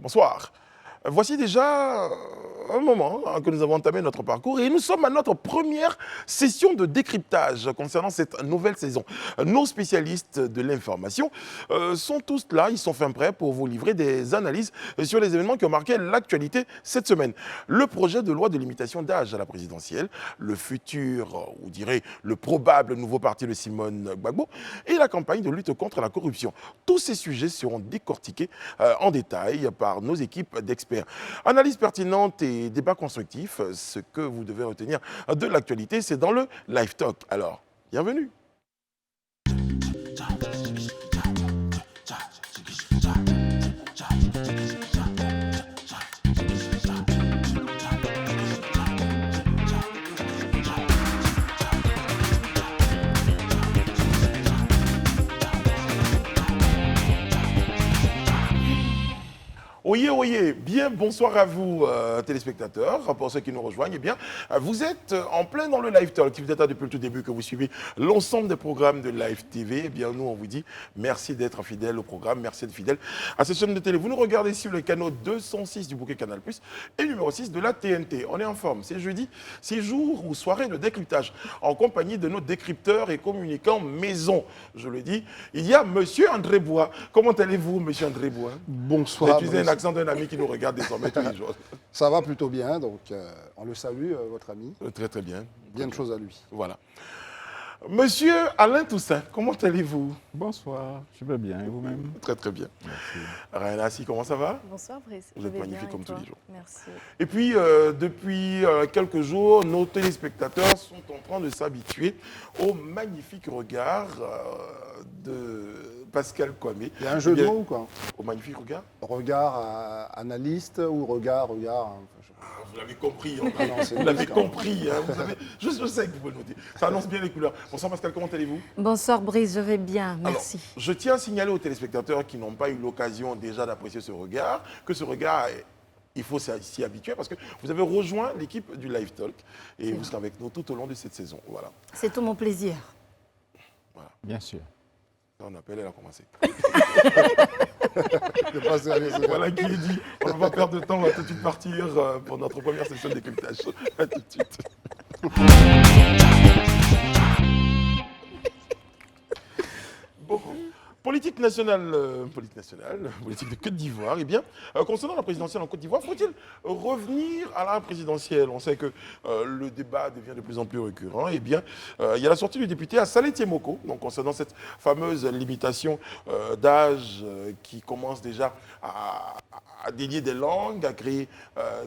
Bonsoir. Voici déjà un moment que nous avons entamé notre parcours et nous sommes à notre première session de décryptage concernant cette nouvelle saison. Nos spécialistes de l'information sont tous là, ils sont fin prêts pour vous livrer des analyses sur les événements qui ont marqué l'actualité cette semaine. Le projet de loi de limitation d'âge à la présidentielle, le futur, ou dirait le probable nouveau parti de Simone Gbagbo et la campagne de lutte contre la corruption. Tous ces sujets seront décortiqués en détail par nos équipes d'experts. Analyse pertinente et débat constructif, ce que vous devez retenir de l'actualité, c'est dans le Live Talk. Alors, bienvenue. Oyez, oyez, bien bonsoir à vous téléspectateurs, pour ceux qui nous rejoignent. Eh bien, vous êtes en plein dans le Live Talk. Si vous êtes là depuis le tout début, que vous suivez l'ensemble des programmes de Live TV, eh bien, nous, on vous dit merci d'être fidèles au programme, merci d'être fidèles à cette chaîne de télé. Vous nous regardez sur le canal 206 du bouquet Canal+, et numéro 6 de la TNT. On est en forme, c'est jeudi, c'est jour ou soirée de décryptage, en compagnie de nos décrypteurs et communicants maison. Je le dis, il y a Monsieur André Bois. Comment allez-vous, Monsieur André Bois? Bonsoir. J'ai utilisé un accent d'un ami qui nous regarde désormais tous les jours. Ça va plutôt bien, donc on le salue, votre ami. Très très bien. Bien de choses à lui. Voilà. Monsieur Alain Toussaint, comment allez-vous? Bonsoir, je vais bien, et vous-même? Très très bien. Merci. Raina Assi, comment ça va? Bonsoir Brice. Vous êtes magnifique comme tous les jours. Merci. Et puis, depuis quelques jours, nos téléspectateurs sont en train de s'habituer au magnifique regard de Pascal Kwame. Il y a un jeu de mots ou quoi? Au magnifique regard? Regard analyste ou regard. Vous l'avez compris, non, vous l'avez compris. Hein, vous savez, je sais que vous pouvez le noter. Ça annonce bien les couleurs. Bonsoir Pascal, comment allez-vous? Bonsoir Brice, je vais bien, merci. Alors, je tiens à signaler aux téléspectateurs qui n'ont pas eu l'occasion déjà d'apprécier ce regard, que ce regard, il faut s'y habituer parce que vous avez rejoint l'équipe du Live Talk et vous serez avec nous tout au long de cette saison. Voilà. C'est tout mon plaisir. Voilà. Bien sûr. Ça, on appelle, elle a commencé. Voilà qui est dit. On ne va pas perdre de temps, on va tout de suite partir pour notre première session de décryptage. À tout de suite. Bon. Politique nationale, politique de Côte d'Ivoire. Eh bien, concernant la présidentielle en Côte d'Ivoire, faut-il revenir à la présidentielle? On sait que le débat devient de plus en plus récurrent. Eh bien, il y a la sortie du député Assalé Tiemoko, donc concernant cette fameuse limitation d'âge qui commence déjà à délier des langues, à créer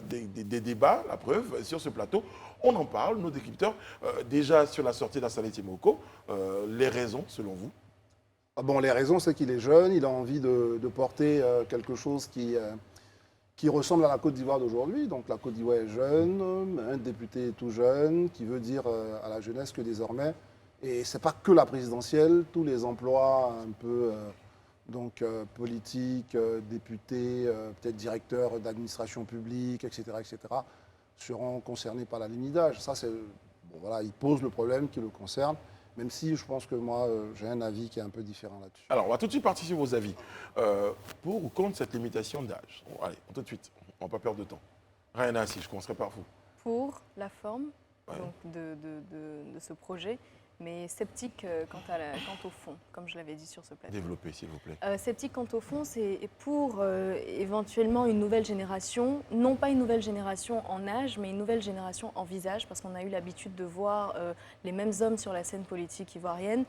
des débats. La preuve, sur ce plateau, on en parle, nos décrypteurs, déjà sur la sortie d'Assalé Tiemoko. Les raisons, selon vous? Bon, les raisons, c'est qu'il est jeune, il a envie de porter quelque chose qui ressemble à la Côte d'Ivoire d'aujourd'hui. Donc la Côte d'Ivoire est jeune, un député est tout jeune, qui veut dire à la jeunesse que désormais, et ce n'est pas que la présidentielle, tous les emplois un peu politiques, députés, peut-être directeurs d'administration publique, etc., seront concernés par la limite d'âge. Ça, voilà, il pose le problème qui le concerne. Même si je pense que moi, j'ai un avis qui est un peu différent là-dessus. Alors, on va tout de suite partir sur vos avis. Pour ou contre cette limitation d'âge? Bon, allez, tout de suite, on ne va pas perdre de temps. Raina, si je commencerai par vous. Pour la forme donc de ce projet, mais sceptique quant au fond, comme je l'avais dit sur ce plateau. Développez, s'il vous plaît. Sceptique quant au fond, c'est pour éventuellement une nouvelle génération, non pas une nouvelle génération en âge, mais une nouvelle génération en visage, parce qu'on a eu l'habitude de voir les mêmes hommes sur la scène politique ivoirienne.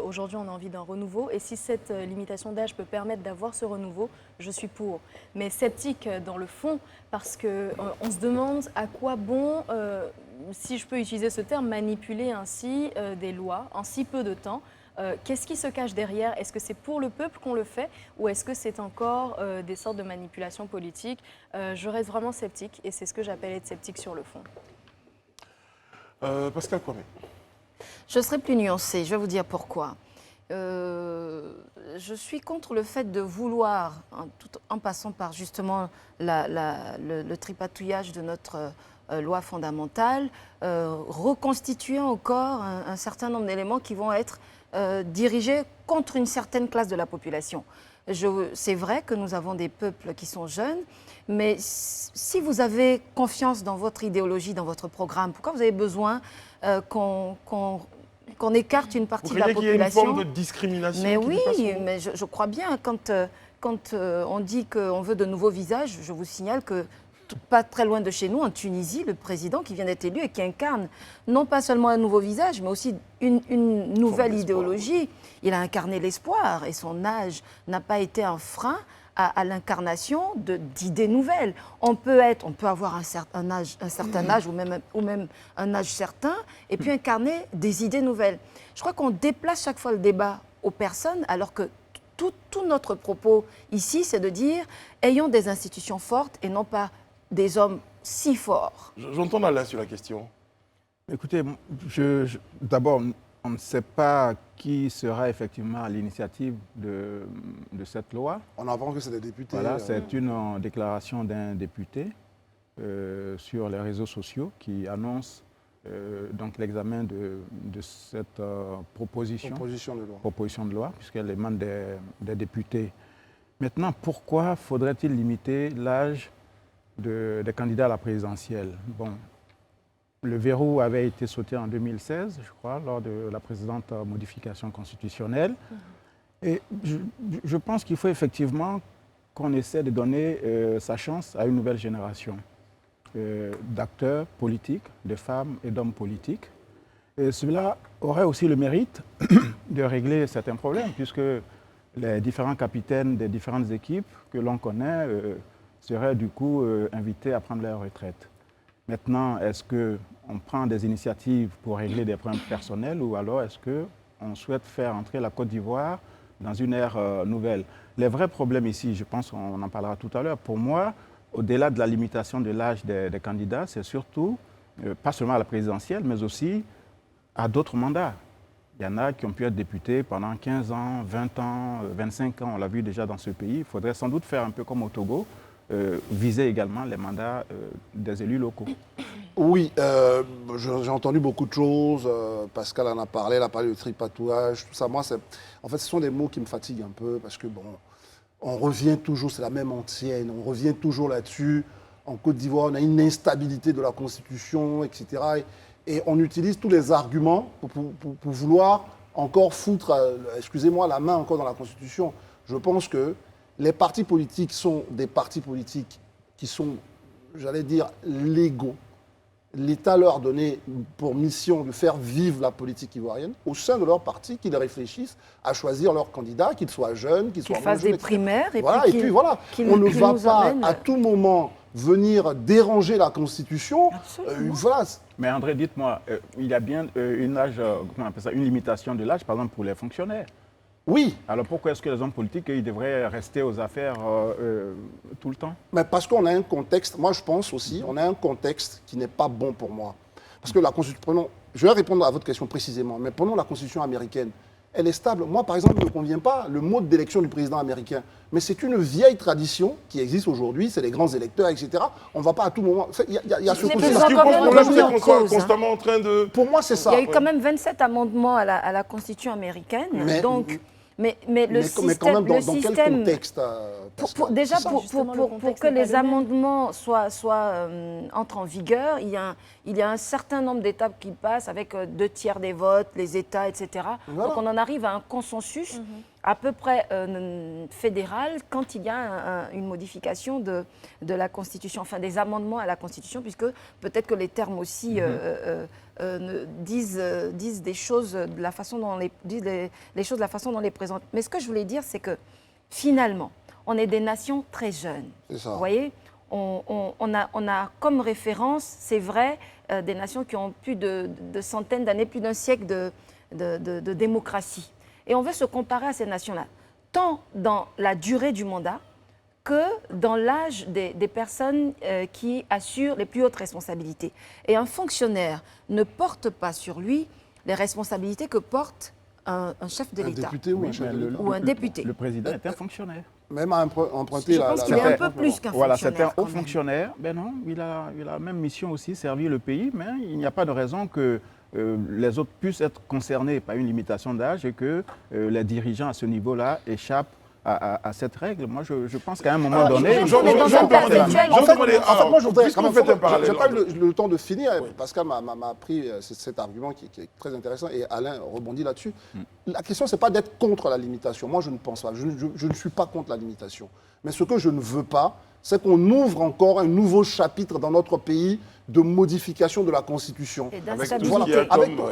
Aujourd'hui, on a envie d'un renouveau, et si cette limitation d'âge peut permettre d'avoir ce renouveau, je suis pour. Mais sceptique dans le fond, parce qu'on se demande à quoi bon, si je peux utiliser ce terme, manipuler ainsi des lois en si peu de temps. Qu'est-ce qui se cache derrière? Est-ce que c'est pour le peuple qu'on le fait ou est-ce que c'est encore des sortes de manipulations politiques? Je reste vraiment sceptique et c'est ce que j'appelle être sceptique sur le fond. Pascal Kwame. Je serai plus nuancée, je vais vous dire pourquoi. Je suis contre le fait de vouloir, tout en passant par justement le tripatouillage de notre loi fondamentale, reconstituer encore un certain nombre d'éléments qui vont être dirigés contre une certaine classe de la population. C'est vrai que nous avons des peuples qui sont jeunes, mais si vous avez confiance dans votre idéologie, dans votre programme, pourquoi vous avez besoin qu'on écarte une partie de la Vous croyez qu'il y a une population? forme de discrimination? Mais qui oui, dépasse le- mais je crois bien, quand on dit qu'on veut de nouveaux visages, je vous signale que pas très loin de chez nous, en Tunisie, le président qui vient d'être élu et qui incarne non pas seulement un nouveau visage, mais aussi une nouvelle idéologie. Il a incarné l'espoir et son âge n'a pas été un frein à l'incarnation d'idées nouvelles. On peut avoir un certain âge ou même un âge certain et puis incarner des idées nouvelles. Je crois qu'on déplace chaque fois le débat aux personnes alors que tout notre propos ici, c'est de dire ayons des institutions fortes et non pas des hommes si forts. J'entends Alain sur la question. Écoutez, d'abord, on ne sait pas qui sera effectivement à l'initiative de cette loi. On apprend que c'est des députés. Voilà, c'est une déclaration d'un député sur les réseaux sociaux qui annonce donc l'examen de cette proposition de loi, puisqu'elle émane des députés. Maintenant, pourquoi faudrait-il limiter l'âge des candidats à la présidentielle? Bon, le verrou avait été sauté en 2016, je crois, lors de la précédente modification constitutionnelle. Et je pense qu'il faut effectivement qu'on essaie de donner sa chance à une nouvelle génération d'acteurs politiques, de femmes et d'hommes politiques. Et cela aurait aussi le mérite de régler certains problèmes, puisque les différents capitaines des différentes équipes que l'on connaît seraient du coup invités à prendre leur retraite. Maintenant, est-ce qu'on prend des initiatives pour régler des problèmes personnels ou alors est-ce qu'on souhaite faire entrer la Côte d'Ivoire dans une ère nouvelle? Les vrais problèmes ici, je pense qu'on en parlera tout à l'heure, pour moi, au-delà de la limitation de l'âge des candidats, c'est surtout, pas seulement à la présidentielle, mais aussi à d'autres mandats. Il y en a qui ont pu être députés pendant 15 ans, 20 ans, 25 ans, on l'a vu déjà dans ce pays. Il faudrait sans doute faire un peu comme au Togo, viser également les mandats des élus locaux. Oui, j'ai entendu beaucoup de choses. Pascal en a parlé, elle a parlé de tripatouage, tout ça. Moi, en fait, ce sont des mots qui me fatiguent un peu parce que, bon, on revient toujours, c'est la même antienne, on revient toujours là-dessus. En Côte d'Ivoire, on a une instabilité de la Constitution, etc. Et on utilise tous les arguments pour vouloir encore foutre, excusez-moi, la main encore dans la Constitution. Je pense que les partis politiques sont des partis politiques qui sont, j'allais dire, légaux. L'État leur a donné pour mission de faire vivre la politique ivoirienne au sein de leur parti, qu'ils réfléchissent à choisir leur candidat, qu'ils soient jeunes, qu'ils soient fassent des primaires et voilà, puis et puis voilà. On ne va pas amènent... à tout moment venir déranger la Constitution. Voilà. Mais André, dites-moi, il y a bien une limitation de l'âge, par exemple, pour les fonctionnaires. Oui. Alors pourquoi est-ce que les hommes politiques, ils devraient rester aux affaires tout le temps? Mais parce qu'on a un contexte, moi je pense aussi, on a un contexte qui n'est pas bon pour moi. Parce que la Constitution, je vais répondre à votre question précisément, mais prenons la Constitution américaine. Elle est stable. Moi, par exemple, ne me convient pas le mode d'élection du président américain. Mais c'est une vieille tradition qui existe aujourd'hui, c'est les grands électeurs, etc. On ne va pas à tout moment... Il y a ce côté-là. Ce qui pose problème, c'est qu'on soit constamment en train de... Pour moi, c'est ça. Il y a eu quand même 27 amendements à la Constitution américaine. Mais le système... Mais quand même, dans quel contexte déjà, pour que les amendements entrent en vigueur, il y a un certain nombre d'étapes qui passent avec 2/3 des votes, les États, etc. Voilà. Donc on en arrive à un consensus à peu près fédéral quand il y a une modification de la Constitution, enfin des amendements à la Constitution, puisque peut-être que les termes aussi disent des choses de la façon dont les choses de la façon dont on les présente. Mais ce que je voulais dire, c'est que finalement, on est des nations très jeunes. C'est ça. Vous voyez, on a comme référence, c'est vrai, des nations qui ont plus de centaines d'années, plus d'un siècle de démocratie. Et on veut se comparer à ces nations-là, tant dans la durée du mandat que dans l'âge des personnes qui assurent les plus hautes responsabilités. Et un fonctionnaire ne porte pas sur lui les responsabilités que porte un chef de l'État. Un député ou un chef de l'État. Ou un député. Le président est un fonctionnaire. Même à emprunter Je pense qu'il est un peu plus qu'un fonctionnaire. Voilà, c'est un haut fonctionnaire. Ben non, il a la même mission aussi, servir le pays, mais il n'y a pas de raison que les autres puissent être concernés par une limitation d'âge et que les dirigeants à ce niveau-là échappent à cette règle. Moi, je pense qu'à un moment donné... En fait, moi, je voudrais quand même... Je n'ai pas eu le temps de finir. Pascal m'a pris cet argument qui est très intéressant et Alain rebondit là-dessus. La question, ce n'est pas d'être contre la limitation. Moi, je ne pense pas. Je ne suis pas contre la limitation. Mais ce que je ne veux pas, c'est qu'on ouvre encore un nouveau chapitre dans notre pays de modification de la Constitution.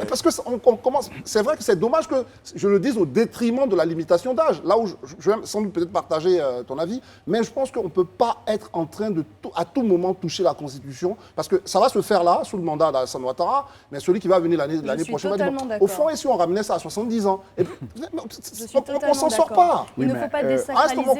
Parce que on commence. C'est vrai que c'est dommage que je le dise au détriment de la limitation d'âge. Là où je vais sans doute peut-être partager ton avis, mais je pense qu'on ne peut pas être en train de à tout moment toucher la Constitution, parce que ça va se faire là, sous le mandat d'Alassane Ouattara, mais celui qui va venir l'année prochaine va dire, au fond, et si on ramenait ça à 70 ans, et puis, on ne s'en sort pas. Il ne faut pas désacraliser. À ce moment,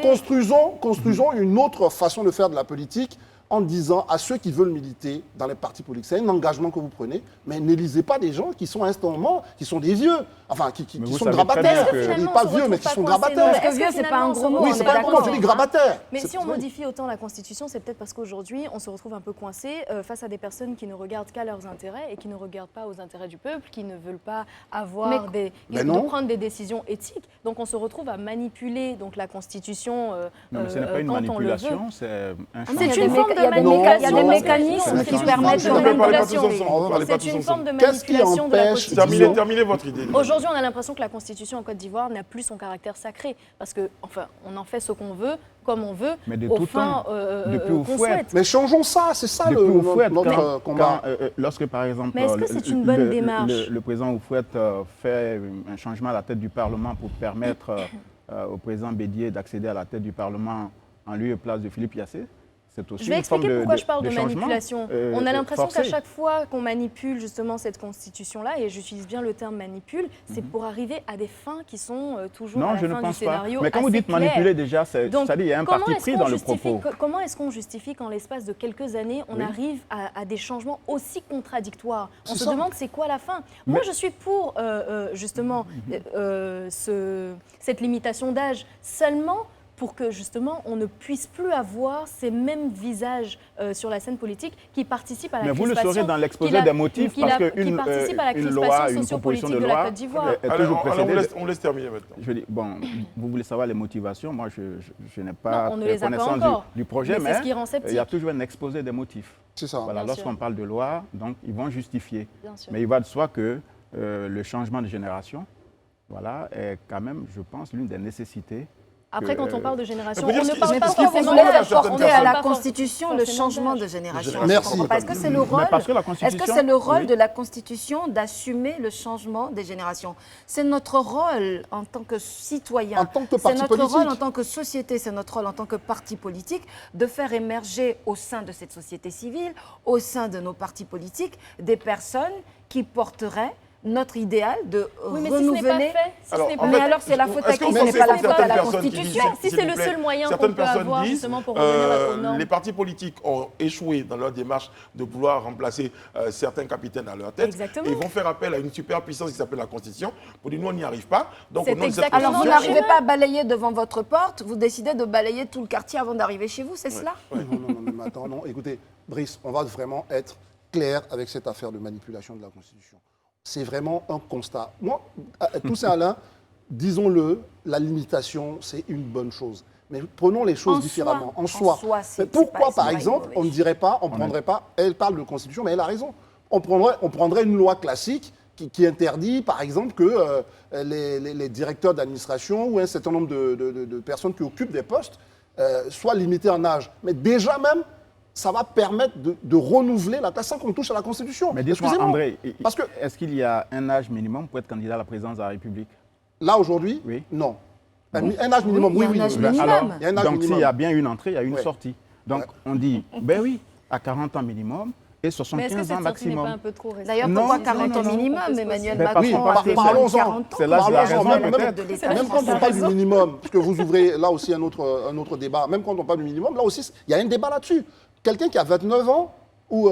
construisons une autre façon de faire de la politique, en disant à ceux qui veulent militer dans les partis politiques, c'est un engagement que vous prenez, mais n'élisez pas des gens qui sont à un moment, qui sont des vieux, enfin qui sont grabataires. Je ne dis pas vieux, mais qui sont grabataires. Parce que vieux, ce n'est pas un gros mot. Oui, ce n'est pas un gros mot, je dis grabataire. Mais si on modifie autant la Constitution, c'est peut-être parce qu'aujourd'hui, on se retrouve un peu coincé face à des personnes qui ne regardent qu'à leurs intérêts et qui ne regardent pas aux intérêts du peuple, qui ne veulent pas avoir de prendre des décisions éthiques. Donc on se retrouve à manipuler donc, la Constitution non, mais ce n'est pas une manipulation, c'est un changement. C'est une forme de manipulation. Il y a des mécanismes qui permettent de manipulation. C'est une forme de manipulation de la Constitution. Terminez votre idée. Aujourd'hui, on a l'impression que la Constitution en Côte d'Ivoire n'a plus son caractère sacré. Parce que, enfin, on en fait ce qu'on veut, comme on veut, aux fins qu'on souhaite. Mais changeons ça, c'est ça notre combat. Lorsque, par exemple, mais est-ce que c'est une bonne démarche ? Le président Oufouette fait un changement à la tête du Parlement pour permettre au président Bédié d'accéder à la tête du Parlement en lieu et place de Philippe Yassé. Je vais expliquer pourquoi je parle de manipulation. On a l'impression qu'à chaque fois qu'on manipule justement cette constitution-là, et j'utilise bien le terme manipule, c'est pour arriver à des fins qui sont toujours à la fin du scénario. Mais quand vous dites manipuler déjà, c'est-à-dire qu'il y a un parti pris dans le propos. Comment est-ce qu'on justifie qu'en l'espace de quelques années, on arrive à des changements aussi contradictoires ? On se demande c'est quoi la fin ? Moi, je suis pour justement cette limitation d'âge seulement pour que justement on ne puisse plus avoir ces mêmes visages sur la scène politique qui participent à la crispation. Mais vous le saurez dans l'exposé des motifs parce qu'une loi, une proposition de loi est toujours précédée. On laisse terminer maintenant. Je dis, bon, vous voulez savoir les motivations, moi je n'ai pas connaissance du projet, mais il y a toujours un exposé des motifs. C'est ça. Voilà, lorsqu'on parle de loi, donc ils vont justifier. Mais il va de soi que le changement de génération, voilà, est quand même, je pense, l'une des nécessités. Après, quand on parle de génération, on ne parle pas forcément de porter à la Constitution le changement de génération. Merci. Est-ce que c'est le rôle de la Constitution d'assumer le changement des générations ? C'est notre rôle en tant que citoyen, en tant que parti politique. C'est notre rôle en tant que société, c'est notre rôle en tant que parti politique de faire émerger au sein de cette société civile, au sein de nos partis politiques, des personnes qui porteraient notre idéal de renouveler. Mais alors c'est la faute à qui ? Ce n'est pas la faute à la Constitution. Si c'est le seul moyen qu'on peut avoir justement pour revenir aux normes. Les partis politiques ont échoué dans leur démarche de vouloir remplacer certains capitaines à leur tête. Exactement. Et ils vont faire appel à une superpuissance qui s'appelle la Constitution pour dire nous on n'y arrive pas. Donc alors vous n'arrivez pas à balayer devant votre porte, vous décidez de balayer tout le quartier avant d'arriver chez vous, c'est cela ? Non, mais attends, non. Écoutez, Brice, on va vraiment être clair avec cette affaire de manipulation de la Constitution. C'est vraiment un constat. Moi, tout ça, Alain, disons-le, la limitation, c'est une bonne chose. Mais prenons les choses différemment. En soi. Pourquoi, par exemple, on ne dirait pas, on ne prendrait pas, elle parle de Constitution, mais elle a raison. On prendrait une loi classique qui interdit, par exemple, que les directeurs d'administration ou un certain nombre de personnes qui occupent des postes soient limités en âge. Mais déjà même, ça va permettre de renouveler la classe sans qu'on touche à la Constitution. Mais dites-moi, André, est-ce qu'il y a un âge minimum pour être candidat à la présidence de la République ? Là, aujourd'hui, non. Un âge minimum, oui. Il y a un âge minimum. Donc, s'il y a bien une entrée, il y a une sortie. Donc, on dit, ben oui, à 40 ans minimum et 75 ans maximum. D'ailleurs, pourquoi 40 ans minimum, Emmanuel Macron parlons-en. C'est là la raison peut-être. Même quand on parle du minimum, parce que vous ouvrez là aussi un autre débat, même quand on parle du minimum, là aussi, il y a un débat là-dessus. Quelqu'un qui a 29 ans ou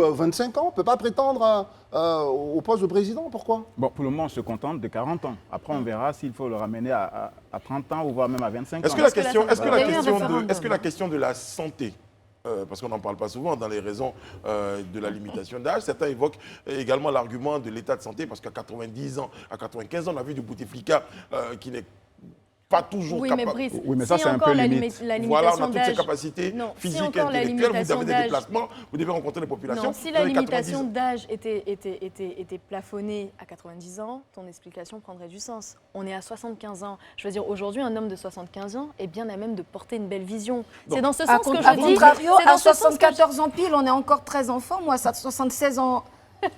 25 ans ne peut pas prétendre au poste de président. Pourquoi ? Bon, pour le moment, on se contente de 40 ans. Après, on verra s'il faut le ramener à 30 ans ou voire même à 25 ans. Est-ce que la question de la santé, parce qu'on n'en parle pas souvent dans les raisons de la limitation d'âge, certains évoquent également l'argument de l'état de santé, parce qu'à 90 ans, à 95 ans, on a vu du Bouteflika qui n'est pas toujours oui, capable. Mais Brice, oui, mais ça, si c'est un peu limite. Voilà, on a toutes ces capacités physiques et intellectuelles, vous avez des déplacements, vous devez rencontrer des populations. Non, si la limitation d'âge était plafonnée à 90 ans, ton explication prendrait du sens. On est à 75 ans. Je veux dire, aujourd'hui, un homme de 75 ans est bien à même de porter une belle vision. C'est dans ce sens que je dis. À 74 ans pile, on est encore très enfant. Moi, à 76 ans...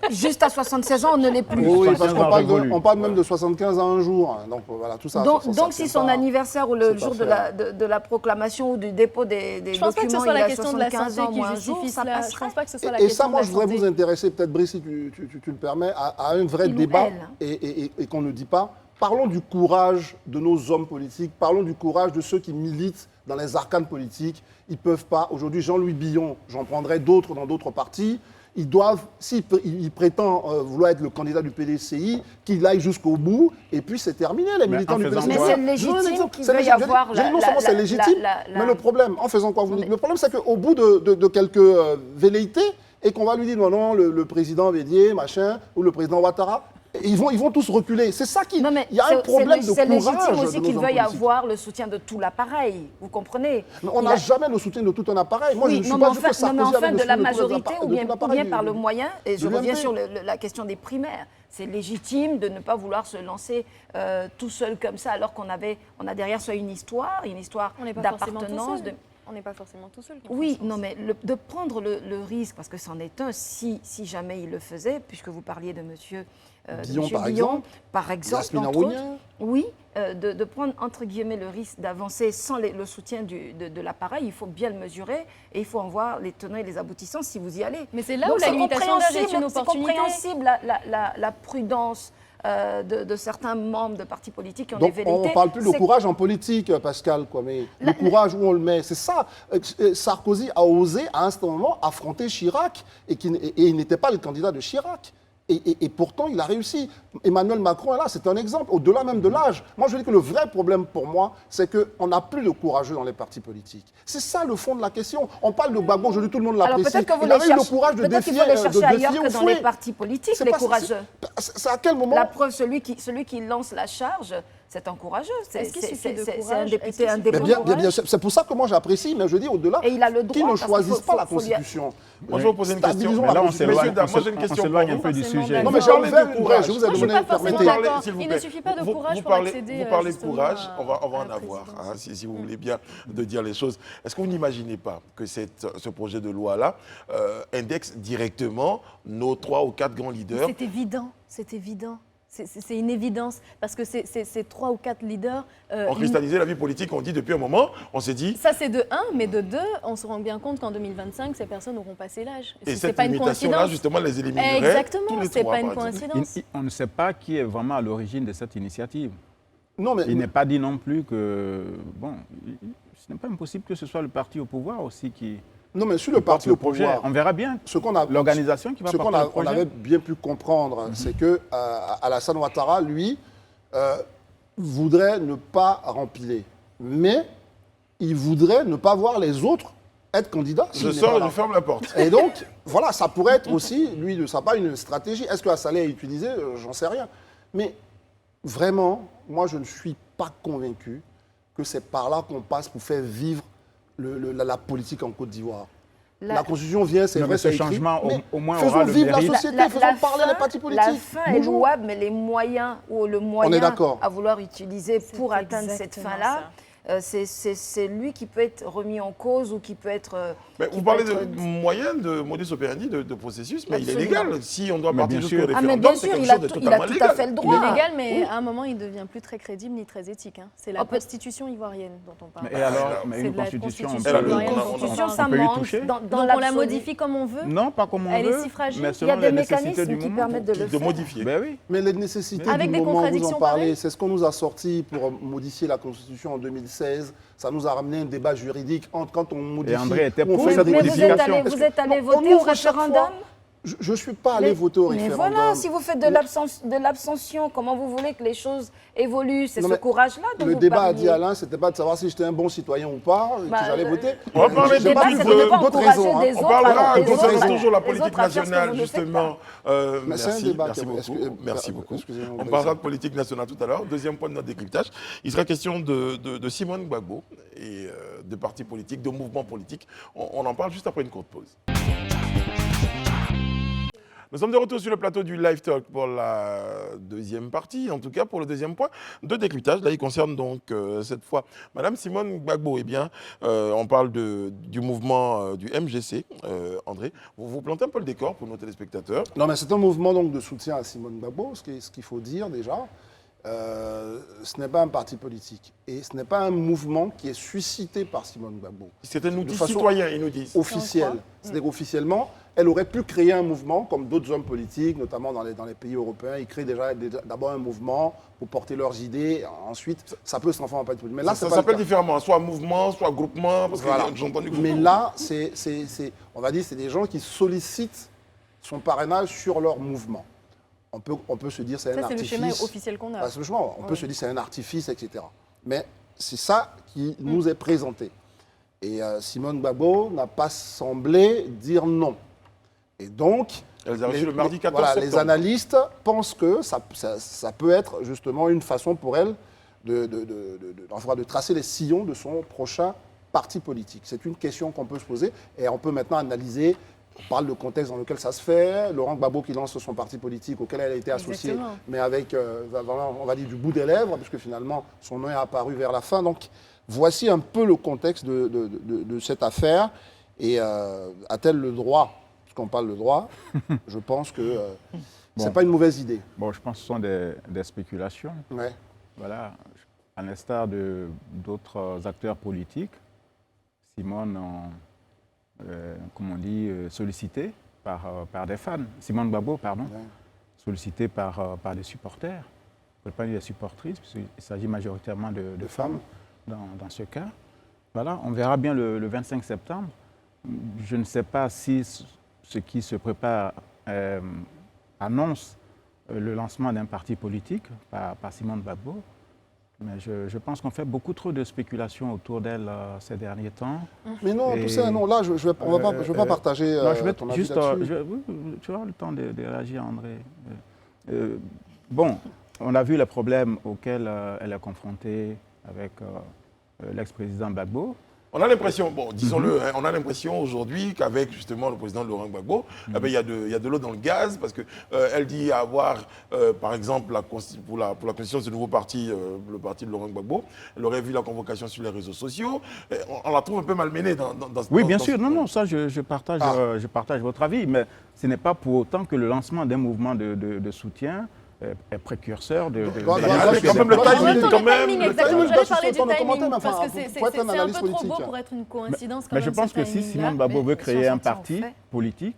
Juste à 76 ans, on ne l'est plus. Oui, parce qu'on parle même de 75 à un jour. Donc voilà, tout ça. Donc si son anniversaire ou le jour de la proclamation ou du dépôt des documents, je pense pas que ce soit la question de la santé qui justifie cela. Je pense pas que ce soit la question de la santé. Et ça, moi, je voudrais vous intéresser, peut-être, Brice, si tu le permets, à un vrai débat et qu'on ne dit pas. Parlons du courage de nos hommes politiques, parlons du courage de ceux qui militent dans les arcanes politiques. Ils ne peuvent pas. Aujourd'hui, Jean-Louis Billon, j'en prendrai d'autres dans d'autres partis. Ils doivent, s'il prétend vouloir être le candidat du PDCI, qu'il aille jusqu'au bout, et puis c'est terminé, les militants du PDCI. Mais c'est légitime qu'il veuille avoir non seulement c'est légitime, mais le problème, en faisant quoi vous dites, le problème c'est qu'au bout de quelques velléités, et qu'on va lui dire non, le président Bédier, machin, ou le président Ouattara, ils vont tous reculer. C'est ça qui... Il y a un problème de courage. C'est légitime aussi qu'il veuille avoir le soutien de tout l'appareil. Vous comprenez? On n'a jamais le soutien de tout un appareil. Moi, je ne suis pas sûr que Sarkozy mais enfin, avait de la majorité ou bien par le moyen. moyen. Et je reviens sur la question des primaires. C'est légitime de ne pas vouloir se lancer tout seul comme ça, alors qu'on a derrière soi une histoire d'appartenance. On n'est pas forcément tout seul. Oui, non, mais de prendre le risque, parce que c'en est un, si jamais il le faisait, puisque vous parliez de monsieur Billon, par exemple, oui, de prendre, entre guillemets, le risque d'avancer sans le soutien de l'appareil, il faut bien le mesurer et il faut en voir les tenants et les aboutissants si vous y allez. Mais c'est là où la limitation d'âge est une opportunité. C'est compréhensible, la prudence de certains membres de partis politiques qui ont des velléités. On ne parle plus de courage en politique, Pascal, mais le courage, où on le met, c'est ça. Sarkozy a osé, à un certain moment, affronter Chirac, et il n'était pas le candidat de Chirac. Et pourtant, il a réussi. Emmanuel Macron est là, c'est un exemple, au-delà même de l'âge. Moi, je dis que le vrai problème pour moi, c'est qu'on n'a plus de courageux dans les partis politiques. C'est ça le fond de la question. On parle de Gbagbo, aujourd'hui tout le monde l'apprécie. Il avait eu le courage de défier Oufoué. Peut-être qu'il faut les chercher ailleurs que dans les partis politiques, les courageux. C'est à quel moment? La preuve, celui qui lance la charge, c'est un courageux. C'est un député indépendant. C'est pour ça que moi j'apprécie, mais je dis au-delà, qu'ils ne choisissent pas la Constitution. Moi, je vais vous poser une question. Mais là, on s'éloigne un peu du sujet. Non, mais j'ai enlevé le courage. Je vous ai donné, permettez. Il ne suffit pas de courage pour accéder. Vous parlez de courage, on va en avoir, si vous voulez bien de dire les choses. Est-ce que vous n'imaginez pas que ce projet de loi-là indexe directement nos 3 ou 4 grands leaders? C'est évident, c'est évident. C'est une évidence, parce que ces 3 ou 4 leaders... ont cristallisé la vie politique, on dit depuis un moment, on s'est dit... Ça c'est de 1, mais de 2, on se rend bien compte qu'en 2025, ces personnes auront passé l'âge. Et cette limitation-là, justement, les éliminerait. Exactement, c'est pas une coïncidence. On ne sait pas qui est vraiment à l'origine de cette initiative. Non, mais... Il n'est pas dit non plus que... Bon, ce n'est pas impossible que ce soit le parti au pouvoir aussi qui... Non, mais sur le parti au pouvoir, on verra bien l'organisation qui va porter le projet. On avait bien pu comprendre, c'est que Alassane Ouattara, lui, voudrait ne pas rempiler. Mais il voudrait ne pas voir les autres être candidats. Je sors et je ferme la porte. Et donc, voilà, ça pourrait être aussi, lui, de sa part, une stratégie. Est-ce que Assalé a utilisé? J'en sais rien. Mais vraiment, moi, je ne suis pas convaincu que c'est par là qu'on passe pour faire vivre la politique en Côte d'Ivoire. La Constitution vient, c'est vrai, c'est écrit, changement, au moins faisons aura le vivre mérite. la société, faisons parler les partis politiques. La fin est louable, mais les moyens ou le moyen à vouloir utiliser pour atteindre cette fin-là, c'est lui qui peut être remis en cause ou qui peut être... vous parlez de moyens de modus operandi, de processus, mais il est légal. Si on doit partir jusqu'au référendum, c'est quelque chose de totalement légal. Il a tout à fait le droit. Il est légal, mais à un moment, il ne devient plus très crédible ni très éthique. C'est la constitution ivoirienne dont on parle. Et alors, mais une constitution, ça manque. Donc on la modifie comme on veut? Non, pas comme on veut. Elle est si fragile. Il y a des mécanismes qui permettent de le faire. De modifier. Mais les nécessités du moment, vous en parlez, c'est ce qu'on nous a sorti pour modifier la Constitution en 2016. Ça nous a ramené un débat juridique quand on modifie. Et André était pour cette modification. Vous êtes allé voter au référendum? Je ne suis pas allé voter au référendum. Mais voilà, si vous faites de l'abstention, comment vous voulez que les choses évoluent? C'est ce courage-là dont le vous débat, parliez. a dit Alain, c'était pas de savoir si j'étais un bon citoyen ou pas, que j'allais voter. On va parler Le débat, c'est de ne pas encourager des On autres. parlera alors, concernant toujours la les politique autres à faire ce que nationale, vous ne faites justement. Mais c'est un débat Merci beaucoup. Excusez-moi, On parlera de politique nationale tout à l'heure. Deuxième point de notre décryptage. Il sera question de Simone Gbagbo et de partis politiques, de mouvements politiques. On en parle juste après une courte pause. Nous sommes de retour sur le plateau du Live Talk pour la deuxième partie, en tout cas pour le deuxième point de décryptage. Là, il concerne donc cette fois Madame Simone Gbagbo. Eh bien, on parle du mouvement du MGC. André, vous plantez un peu le décor pour nos téléspectateurs. Non, mais c'est un mouvement donc, de soutien à Simone Gbagbo, ce qu'il faut dire déjà. Ce n'est pas un parti politique et ce n'est pas un mouvement qui est suscité par Simone Gbagbo. C'est un outil citoyen, ils nous disent. Officiel. C'est-à-dire qu'officiellement, elle aurait pu créer un mouvement comme d'autres hommes politiques, notamment dans les pays européens. Ils créent d'abord un mouvement pour porter leurs idées. Ensuite, ça peut se transformer en parti politique. Mais là, ça s'appelle différemment, soit mouvement, soit groupement. Parce voilà. que j'ai entendu groupement. Mais là, on va dire c'est des gens qui sollicitent son parrainage sur leur mouvement. On peut se dire c'est un artifice. C'est le schéma officiel qu'on a. On peut se dire c'est un artifice, etc. Mais c'est ça qui nous est présenté. Et Simone Gbagbo n'a pas semblé dire non. Et donc, le mardi 14 septembre. Les analystes pensent que ça peut être justement une façon pour elle de tracer les sillons de son prochain parti politique. C'est une question qu'on peut se poser et on peut maintenant analyser. On parle du contexte dans lequel ça se fait. Laurent Gbagbo qui lance son parti politique auquel elle a été associée, exactement, mais avec, on va dire, du bout des lèvres, puisque finalement, son nom est apparu vers la fin. Donc, voici un peu le contexte de cette affaire. Et a-t-elle le droit, puisqu'on parle de droit, je pense que ce n'est pas une mauvaise idée. Bon, je pense que ce sont des spéculations. Ouais. Voilà, à l'instar d'autres acteurs politiques, Simone... comme on dit, sollicité par des fans. Simone Gbagbo, pardon, sollicité par des supporters. Je ne peux pas dire des supportrices, puisqu'il s'agit majoritairement de femmes dans ce cas. Voilà, on verra bien le 25 septembre. Je ne sais pas si ce qui se prépare annonce le lancement d'un parti politique par Simone Gbagbo. Mais je pense qu'on fait beaucoup trop de spéculations autour d'elle ces derniers temps. Mais non, tout ça, non. Là, je ne vais pas partager ton avis là-dessus. Tu as le temps de réagir, André. Bon, on a vu les problèmes auxquels elle est confrontée avec l'ex-président Gbagbo. On a l'impression, bon, disons-le, on a l'impression aujourd'hui qu'avec justement le président Laurent Gbagbo, eh ben, il y a de l'eau dans le gaz parce qu'elle dit avoir, par exemple, pour la constitution de ce nouveau parti, le parti de Laurent Gbagbo, elle aurait vu la convocation sur les réseaux sociaux. On la trouve un peu malmenée dans oui, bien sûr, non, ça je partage votre avis, mais ce n'est pas pour autant que le lancement d'un mouvement de soutien est précurseur de quand même le timing, quand même. Exactement, j'allais parler du timing, parce que c'est un peu trop beau pour être une coïncidence. Mais je pense que si Simone Gbagbo veut créer un parti politique,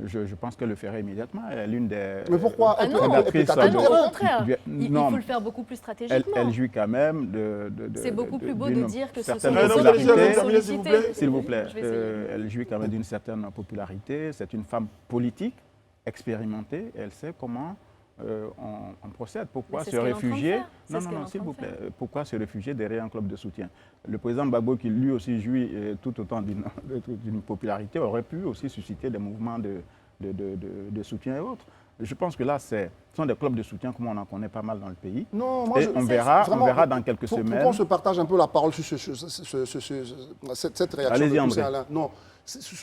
je pense qu'elle le ferait immédiatement. Elle est l'une des... Mais pourquoi au contraire, il faut le faire beaucoup plus stratégiquement. Elle jouit quand même de c'est beaucoup plus beau de dire que ce sont des sollicité. S'il vous plaît, elle jouit quand même d'une certaine popularité. C'est une femme politique, expérimentée, et elle sait comment... on procède. Pourquoi se réfugier? Non, s'il vous plaît. Pourquoi se réfugier derrière un club de soutien? Le président Gbagbo, qui lui aussi jouit tout autant d'une popularité, aurait pu aussi susciter des mouvements de soutien et autres. Je pense que là, ce sont des clubs de soutien comme on en connaît pas mal dans le pays. Non, moi, on verra dans quelques semaines. Pourquoi on se partage un peu la parole sur cette réaction? Allez-y, André. Non.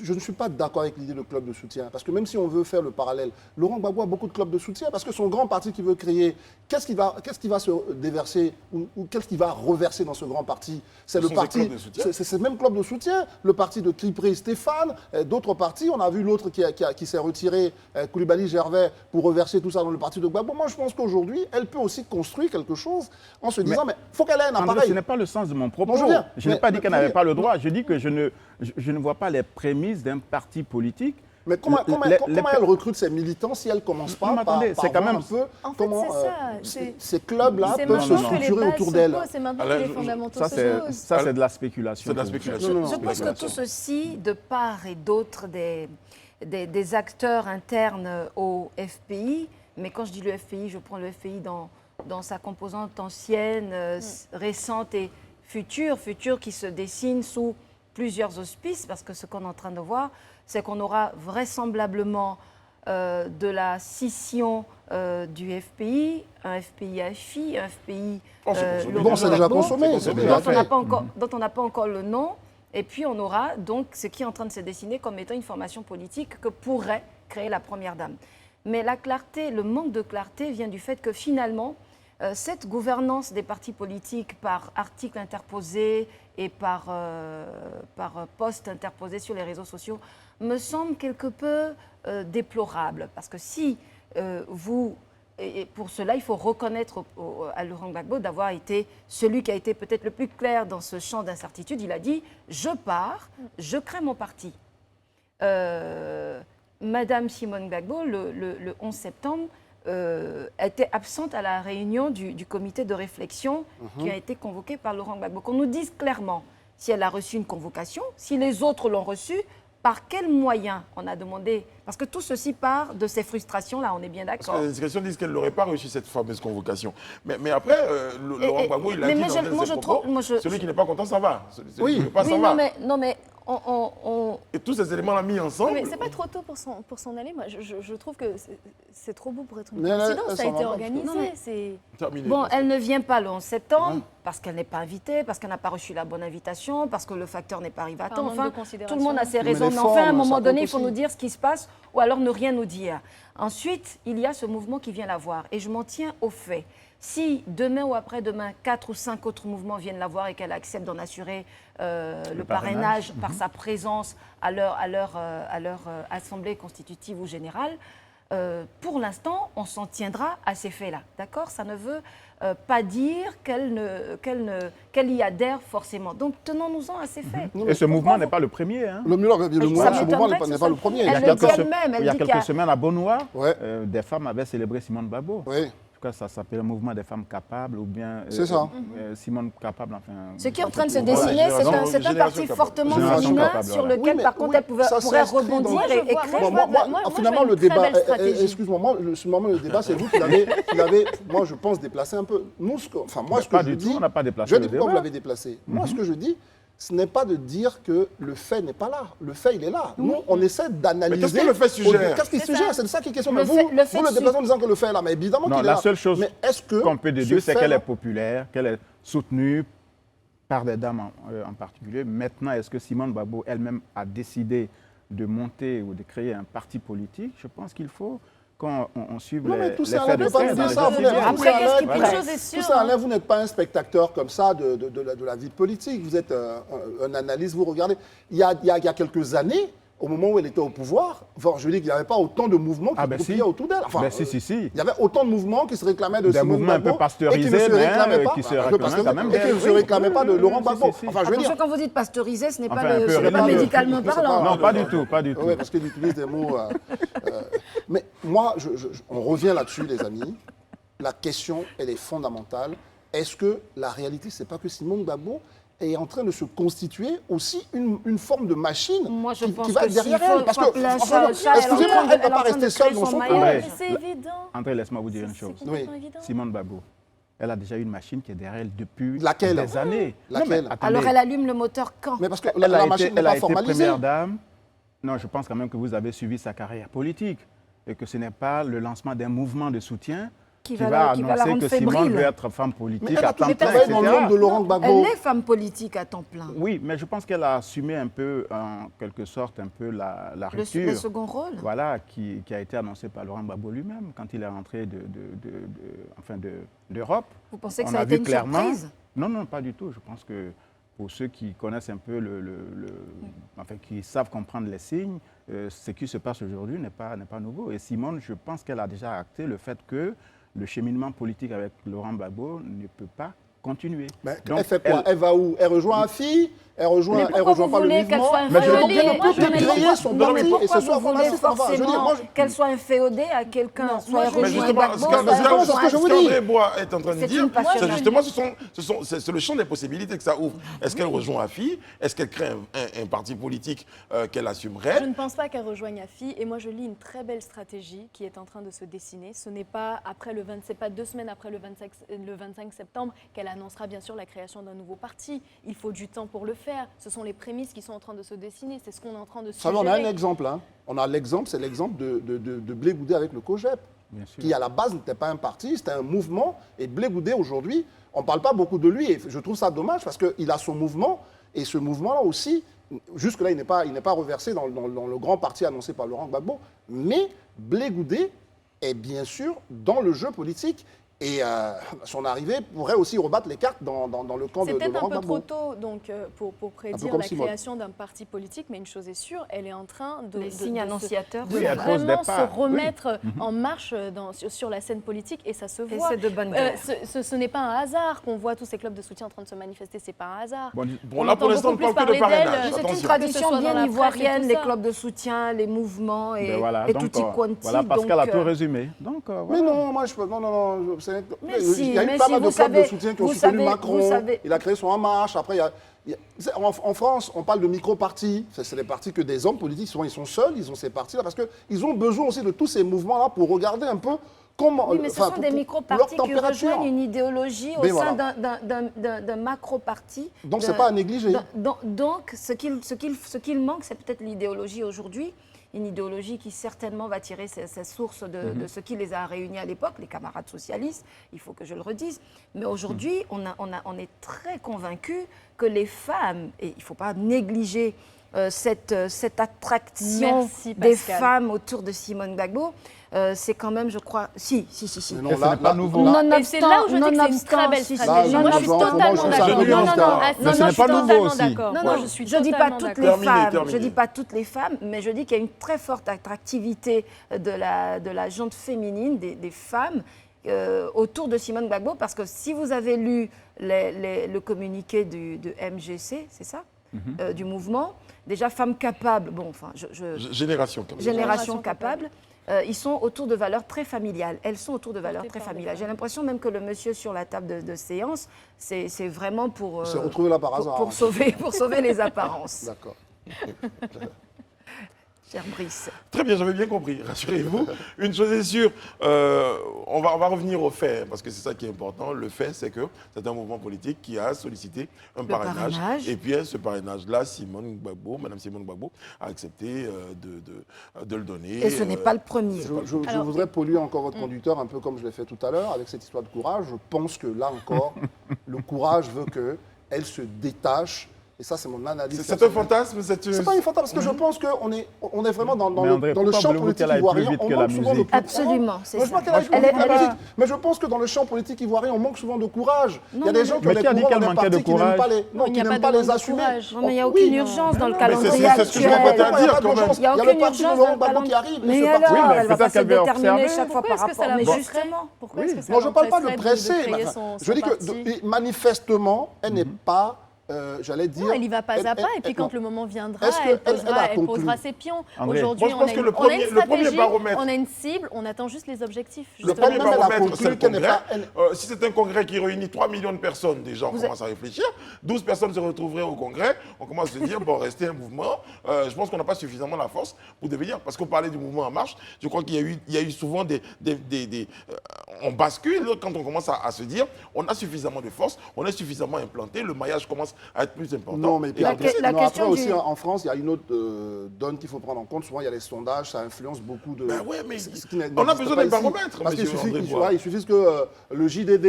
Je ne suis pas d'accord avec l'idée de club de soutien. Parce que même si on veut faire le parallèle, Laurent Gbagbo a beaucoup de clubs de soutien. Parce que son grand parti qu'il veut créer, qu'est-ce qui va se déverser ou qu'est-ce qui va reverser dans ce grand parti? C'est le parti, c'est ce même club de soutien. Le parti de Kipré Stéphane, d'autres partis. On a vu l'autre qui s'est retiré, Koulibaly Gervais, pour reverser tout ça dans le parti de Gbagbo. Moi, je pense qu'aujourd'hui, elle peut aussi construire quelque chose en se disant, mais il faut qu'elle ait un appareil. André, ce n'est pas le sens de mon propos. Non, je n'ai pas dit qu'elle n'avait pas le droit. Je dis que je ne vois pas les prémices d'un parti politique. Mais comment elle recrute ses militants si elle ne commence pas par c'est quand même un peu comment ces clubs-là peuvent se structurer autour d'elle? C'est maintenant que les fondamentaux se posent. Ça, c'est de la spéculation. C'est de la spéculation. Je pense que tout ceci, de part et d'autre des acteurs internes au FPI. Mais quand je dis le FPI, je prends le FPI dans sa composante ancienne, récente et future qui se dessine sous plusieurs auspices, parce que ce qu'on est en train de voir, c'est qu'on aura vraisemblablement de la scission du FPI, un FPI-AFI, un FPI... bon, c'est déjà consommé. Dont on n'a pas encore le nom. Et puis on aura donc ce qui est en train de se dessiner comme étant une formation politique que pourrait créer la Première Dame. Mais la clarté, le manque de clarté vient du fait que finalement, cette gouvernance des partis politiques par articles interposés et par posts interposés sur les réseaux sociaux me semble quelque peu déplorable. Parce que si et pour cela, il faut reconnaître à Laurent Gbagbo d'avoir été celui qui a été peut-être le plus clair dans ce champ d'incertitude. Il a dit « je pars, je crée mon parti ». Madame Simone Gbagbo, le 11 septembre, était absente à la réunion du comité de réflexion qui a été convoqué par Laurent Gbagbo. Qu'on nous dise clairement si elle a reçu une convocation, si les autres l'ont reçue, par quels moyens on a demandé. Parce que tout ceci part de ces frustrations-là, on est bien d'accord. Parce que les discussions disent qu'elle n'aurait pas reçu cette fameuse convocation. Mais après, Laurent Gbagbo, il a dit dans ses propos, celui qui n'est pas content s'en va. Celui qui ne veut pas s'en va. Non, mais Et tous ces éléments-là mis ensemble... Mais c'est pas trop tôt pour s'en aller. Moi, je trouve que c'est trop beau pour être une coïncidence. Ça a été organisé. Bon, elle ne vient pas le 11 septembre parce qu'elle n'est pas invitée, parce qu'elle n'a pas reçu la bonne invitation, parce que le facteur n'est pas arrivé à temps. Enfin, tout le monde a ses raisons. Mais enfin, à un moment donné, il faut nous dire ce qui se passe ou alors ne rien nous dire. Ensuite, il y a ce mouvement qui vient la voir. Et je m'en tiens au fait. Si demain ou après-demain, 4 ou 5 autres mouvements viennent la voir et qu'elle accepte d'en assurer le parrainage par sa présence à leur assemblée constitutive ou générale, pour l'instant, on s'en tiendra à ces faits-là. D'accord ? Ça ne veut pas dire qu'elle y adhère forcément. Donc, tenons-nous-en à ces faits. Et ce mouvement n'est pas le premier. Hein. Ce mouvement n'est pas le premier. Il y a quelques semaines à Beaunois, des femmes avaient célébré Simone Gbagbo. Oui. Ça s'appelle le mouvement des femmes capables ou bien Simone capable. Enfin, ce qui est en train de se dessiner, c'est un parti fortement féminin sur lequel, par contre, elle pourrait rebondir et créer. Finalement, le débat, excuse-moi, le débat, c'est vous qui l'avez, moi, je pense, déplacé un peu. Nous, moi, ce que je dis, on n'a pas déplacé je dis pourquoi vous l'avez déplacé. Moi, ce que je dis, ce n'est pas de dire que le fait n'est pas là. Le fait, il est là. Nous, on essaie d'analyser. Mais qu'est-ce que le fait suggère ? Qu'est-ce qu'il suggère ? C'est de ça qui est question. Vous le déplacez en disant que le fait est là. Mais évidemment qu'il est là. La seule chose qu'on peut déduire, c'est qu'elle est populaire, qu'elle est soutenue par des dames en particulier. Maintenant, est-ce que Simone Gbagbo elle-même a décidé de monter ou de créer un parti politique ? Je pense qu'il faut qu'on suive les faits de fait. Après, qu'est-ce qui une chose est sûre. Tout ça, Alain, vous n'êtes pas un spectateur comme ça de la vie politique. Vous êtes un analyste, vous regardez. Il y a quelques années, au moment où elle était au pouvoir, je dis qu'il n'y avait pas autant de mouvements qui autour d'elle. Enfin, si. Il y avait autant de mouvements qui se réclamaient de Simone Gbagbo. Des mouvements un peu pasteurisés, qui ne se réclamaient pas de Laurent Gbagbo. Enfin, je veux dire, quand vous dites pasteurisé, ce n'est pas médicalement parlant. Non, pas du tout. Oui, parce qu'il utilise des mots... Mais moi, on revient là-dessus, les amis. La question, elle est fondamentale. Est-ce que la réalité, c'est pas que Simone Gbagbo est en train de se constituer aussi une forme de machine qui va derrière elle. Parce que, excusez-moi, elle ne va pas rester seule dans son coin. C'est évident. André, laisse-moi vous dire une chose. Simone Gbagbo, elle a déjà une machine qui est derrière elle depuis des années. Laquelle ? Alors elle allume le moteur quand ? Mais parce que la machine n'est pas formalisée. Première dame. Non, je pense quand même que vous avez suivi sa carrière politique et que ce n'est pas le lancement d'un mouvement de soutien qui va annoncer que Simone veut être femme politique à temps plein, etc. Dans l'ombre de Laurent Gbagbo. Elle est femme politique à temps plein. Oui, mais je pense qu'elle a assumé un peu, en quelque sorte, la rupture. Le second rôle. Voilà, qui a été annoncé par Laurent Gbagbo lui-même quand il est rentré d'Europe. Vous pensez que ça a été une surprise ? Non, pas du tout. Je pense que pour ceux qui connaissent un peu qui savent comprendre les signes, ce qui se passe aujourd'hui n'est pas nouveau. Et Simone, je pense qu'elle a déjà acté le fait que le cheminement politique avec Laurent Gbagbo ne peut pas continuer. Mais elle fait quoi? Elle va où? Elle rejoint un fille? Elle rejoint pas le mouvement. Mais je ne peux griller son parti et ce soit forcément qu'elle soit inféodée à quelqu'un, soit rejointe Gbagbo. Ce que André Bois est en train de dire, c'est justement c'est le champ des possibilités que ça ouvre. Est-ce qu'elle rejoint AFI? Est-ce qu'elle crée un parti politique qu'elle assumerait? Je ne pense pas qu'elle rejoigne AFI et moi je lis une très belle stratégie qui est en train de se dessiner. Ce n'est pas c'est pas 2 semaines après le 25 septembre qu'elle annoncera bien sûr la création d'un nouveau parti. Il faut du temps pour le faire. Ce sont les prémices qui sont en train de se dessiner. C'est ce qu'on est en train de suggérer. On a un exemple. Hein. On a l'exemple, c'est l'exemple de Blé Goudé avec le COJEP, qui à la base n'était pas un parti, c'était un mouvement. Et Blé Goudé aujourd'hui, on ne parle pas beaucoup de lui. Et je trouve ça dommage parce qu'il a son mouvement. Et ce mouvement-là aussi, jusque-là, il n'est pas reversé dans le grand parti annoncé par Laurent Gbagbo. Mais Blé Goudé est bien sûr dans le jeu politique. Et son arrivée pourrait aussi rebattre les cartes dans le camp de Laurent Gbagbo. C'est peut-être un peu trop tôt donc, pour prédire la création d'un parti politique, mais une chose est sûre, elle est en train de vraiment se remettre en marche sur la scène politique et ça se voit. C'est de bonne guerre. Ce n'est pas un hasard qu'on voit tous ces clubs de soutien en train de se manifester, c'est pas un hasard. Bon là pour l'instant on ne parle que de parrainage. C'est une tradition bien ivoirienne, les clubs de soutien, les mouvements et tutti quanti. Voilà, Pascal a tout résumé. Mais non, moi je peux... Non. Il y a eu pas mal de clubs de soutien qui ont soutenu Macron. Il a créé son En Marche. Après, en France, on parle de micro-partis. C'est les partis que des hommes politiques, souvent ils sont seuls, ils ont ces partis-là, parce qu'ils ont besoin aussi de tous ces mouvements-là pour regarder un peu comment... Oui, mais ce sont des micro-partis qui rejoignent une idéologie au sein d'un macro-parti. Donc, ce n'est pas à négliger. Donc, ce qu'il manque, c'est peut-être l'idéologie aujourd'hui. Une idéologie qui certainement va tirer sa source de ce qui les a réunis à l'époque, les camarades socialistes, il faut que je le redise. Mais aujourd'hui, on est très convaincus que les femmes, et il ne faut pas négliger cette attraction des femmes autour de Simone Gbagbo, c'est quand même, je crois... Si. Non, ce n'est pas nouveau. Et c'est là où je dis que c'est une très belle stratégie. Moi, je suis totalement d'accord. Mais ce n'est pas nouveau aussi. Je ne dis pas toutes les femmes, je dis pas toutes les femmes, mais je dis qu'il y a une très forte attractivité de la gente féminine, des femmes, autour de Simone Gbagbo, parce que si vous avez lu le communiqué de MGC, c'est ça, du mouvement, déjà femmes capables, Génération capable. Ils sont autour de valeurs très familiales. Elles sont autour de valeurs très familiales. J'ai l'impression même que le monsieur sur la table de séance, c'est vraiment pour, c'est retrouvé là par hasard. Pour sauver les apparences. D'accord. Cher Brice. Très bien, j'avais bien compris, rassurez-vous. Une chose est sûre, on va revenir au fait, parce que c'est ça qui est important. Le fait, c'est que c'est un mouvement politique qui a sollicité un parrainage. Et puis, ce parrainage-là, Madame Simone Gbagbo a accepté de le donner. Et ce n'est pas le premier. Je voudrais polluer encore votre conducteur, un peu comme je l'ai fait tout à l'heure, avec cette histoire de courage. Je pense que là encore, le courage veut qu'elle se détache. Et ça, c'est mon analyse. C'est un fantasme? C'est pas un fantasme, parce que je pense qu'on est vraiment dans le champ politique ivoirien. On manque souvent de courage. Absolument, c'est ça. Mais je pense que dans le champ politique ivoirien, on manque souvent de courage. Il y a des gens qui ont des courants qui n'aiment pas les assumer. Non, mais il n'y a aucune urgence dans le calendrier actuel. C'est ce que je m'apprête à dire, quand même. Il n'y a aucune urgence dans le calendrier. Mais alors, elle va pas se déterminer chaque fois par rapport. Mais justement. Pourquoi est-ce que ça l'empêcherait? Non, je ne parle pas de presser. Je dis que manifestement, elle n'est pas... j'allais dire... Non, elle y va pas à pas, et puis quand le moment viendra, elle posera ses pions. Aujourd'hui, on a une stratégie, on a une cible, on attend juste les objectifs. Le premier baromètre, c'est le congrès. Si c'est un congrès qui réunit 3 millions de personnes, déjà, on commence à réfléchir. 12 personnes se retrouveraient au congrès, on commence à se dire, bon, restez un mouvement. Je pense qu'on n'a pas suffisamment la force pour devenir, parce qu'on parlait du mouvement En Marche, je crois qu'il y a eu souvent on bascule quand on commence à se dire, on a suffisamment de force, on est suffisamment implanté, le maillage commence à être plus important. Non, mais après aussi, en France, il y a une autre donne qu'il faut prendre en compte. Souvent, il y a les sondages, ça influence beaucoup de... Ben ouais, mais on a besoin d'un baromètre. Parce qu'il suffit que le JDD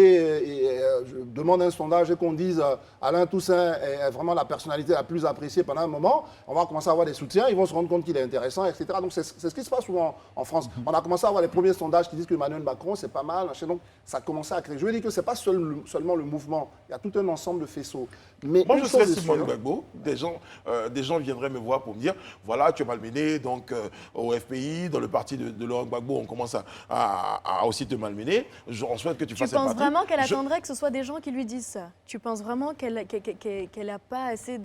demande un sondage et qu'on dise Alain Toussaint est vraiment la personnalité la plus appréciée pendant un moment, on va commencer à avoir des soutiens, ils vont se rendre compte qu'il est intéressant, etc. Donc, c'est ce qui se passe souvent en France. On a commencé à avoir les premiers sondages qui disent que Emmanuel Macron, c'est pas mal. Donc, ça a commencé à créer. Je veux dire que ce n'est pas seulement le mouvement. Il y a tout un ensemble de faisceaux. Mais Mais moi, je serais Simone Gbagbo, des gens viendraient me voir pour me dire, voilà, tu es malmené, donc au FPI, dans le parti de Laurent Gbagbo, on commence à aussi te malmener. On souhaite que tu fasses un parti. Tu penses vraiment qu'elle attendrait que ce soit des gens qui lui disent ça? Tu penses vraiment qu'elle n'a pas assez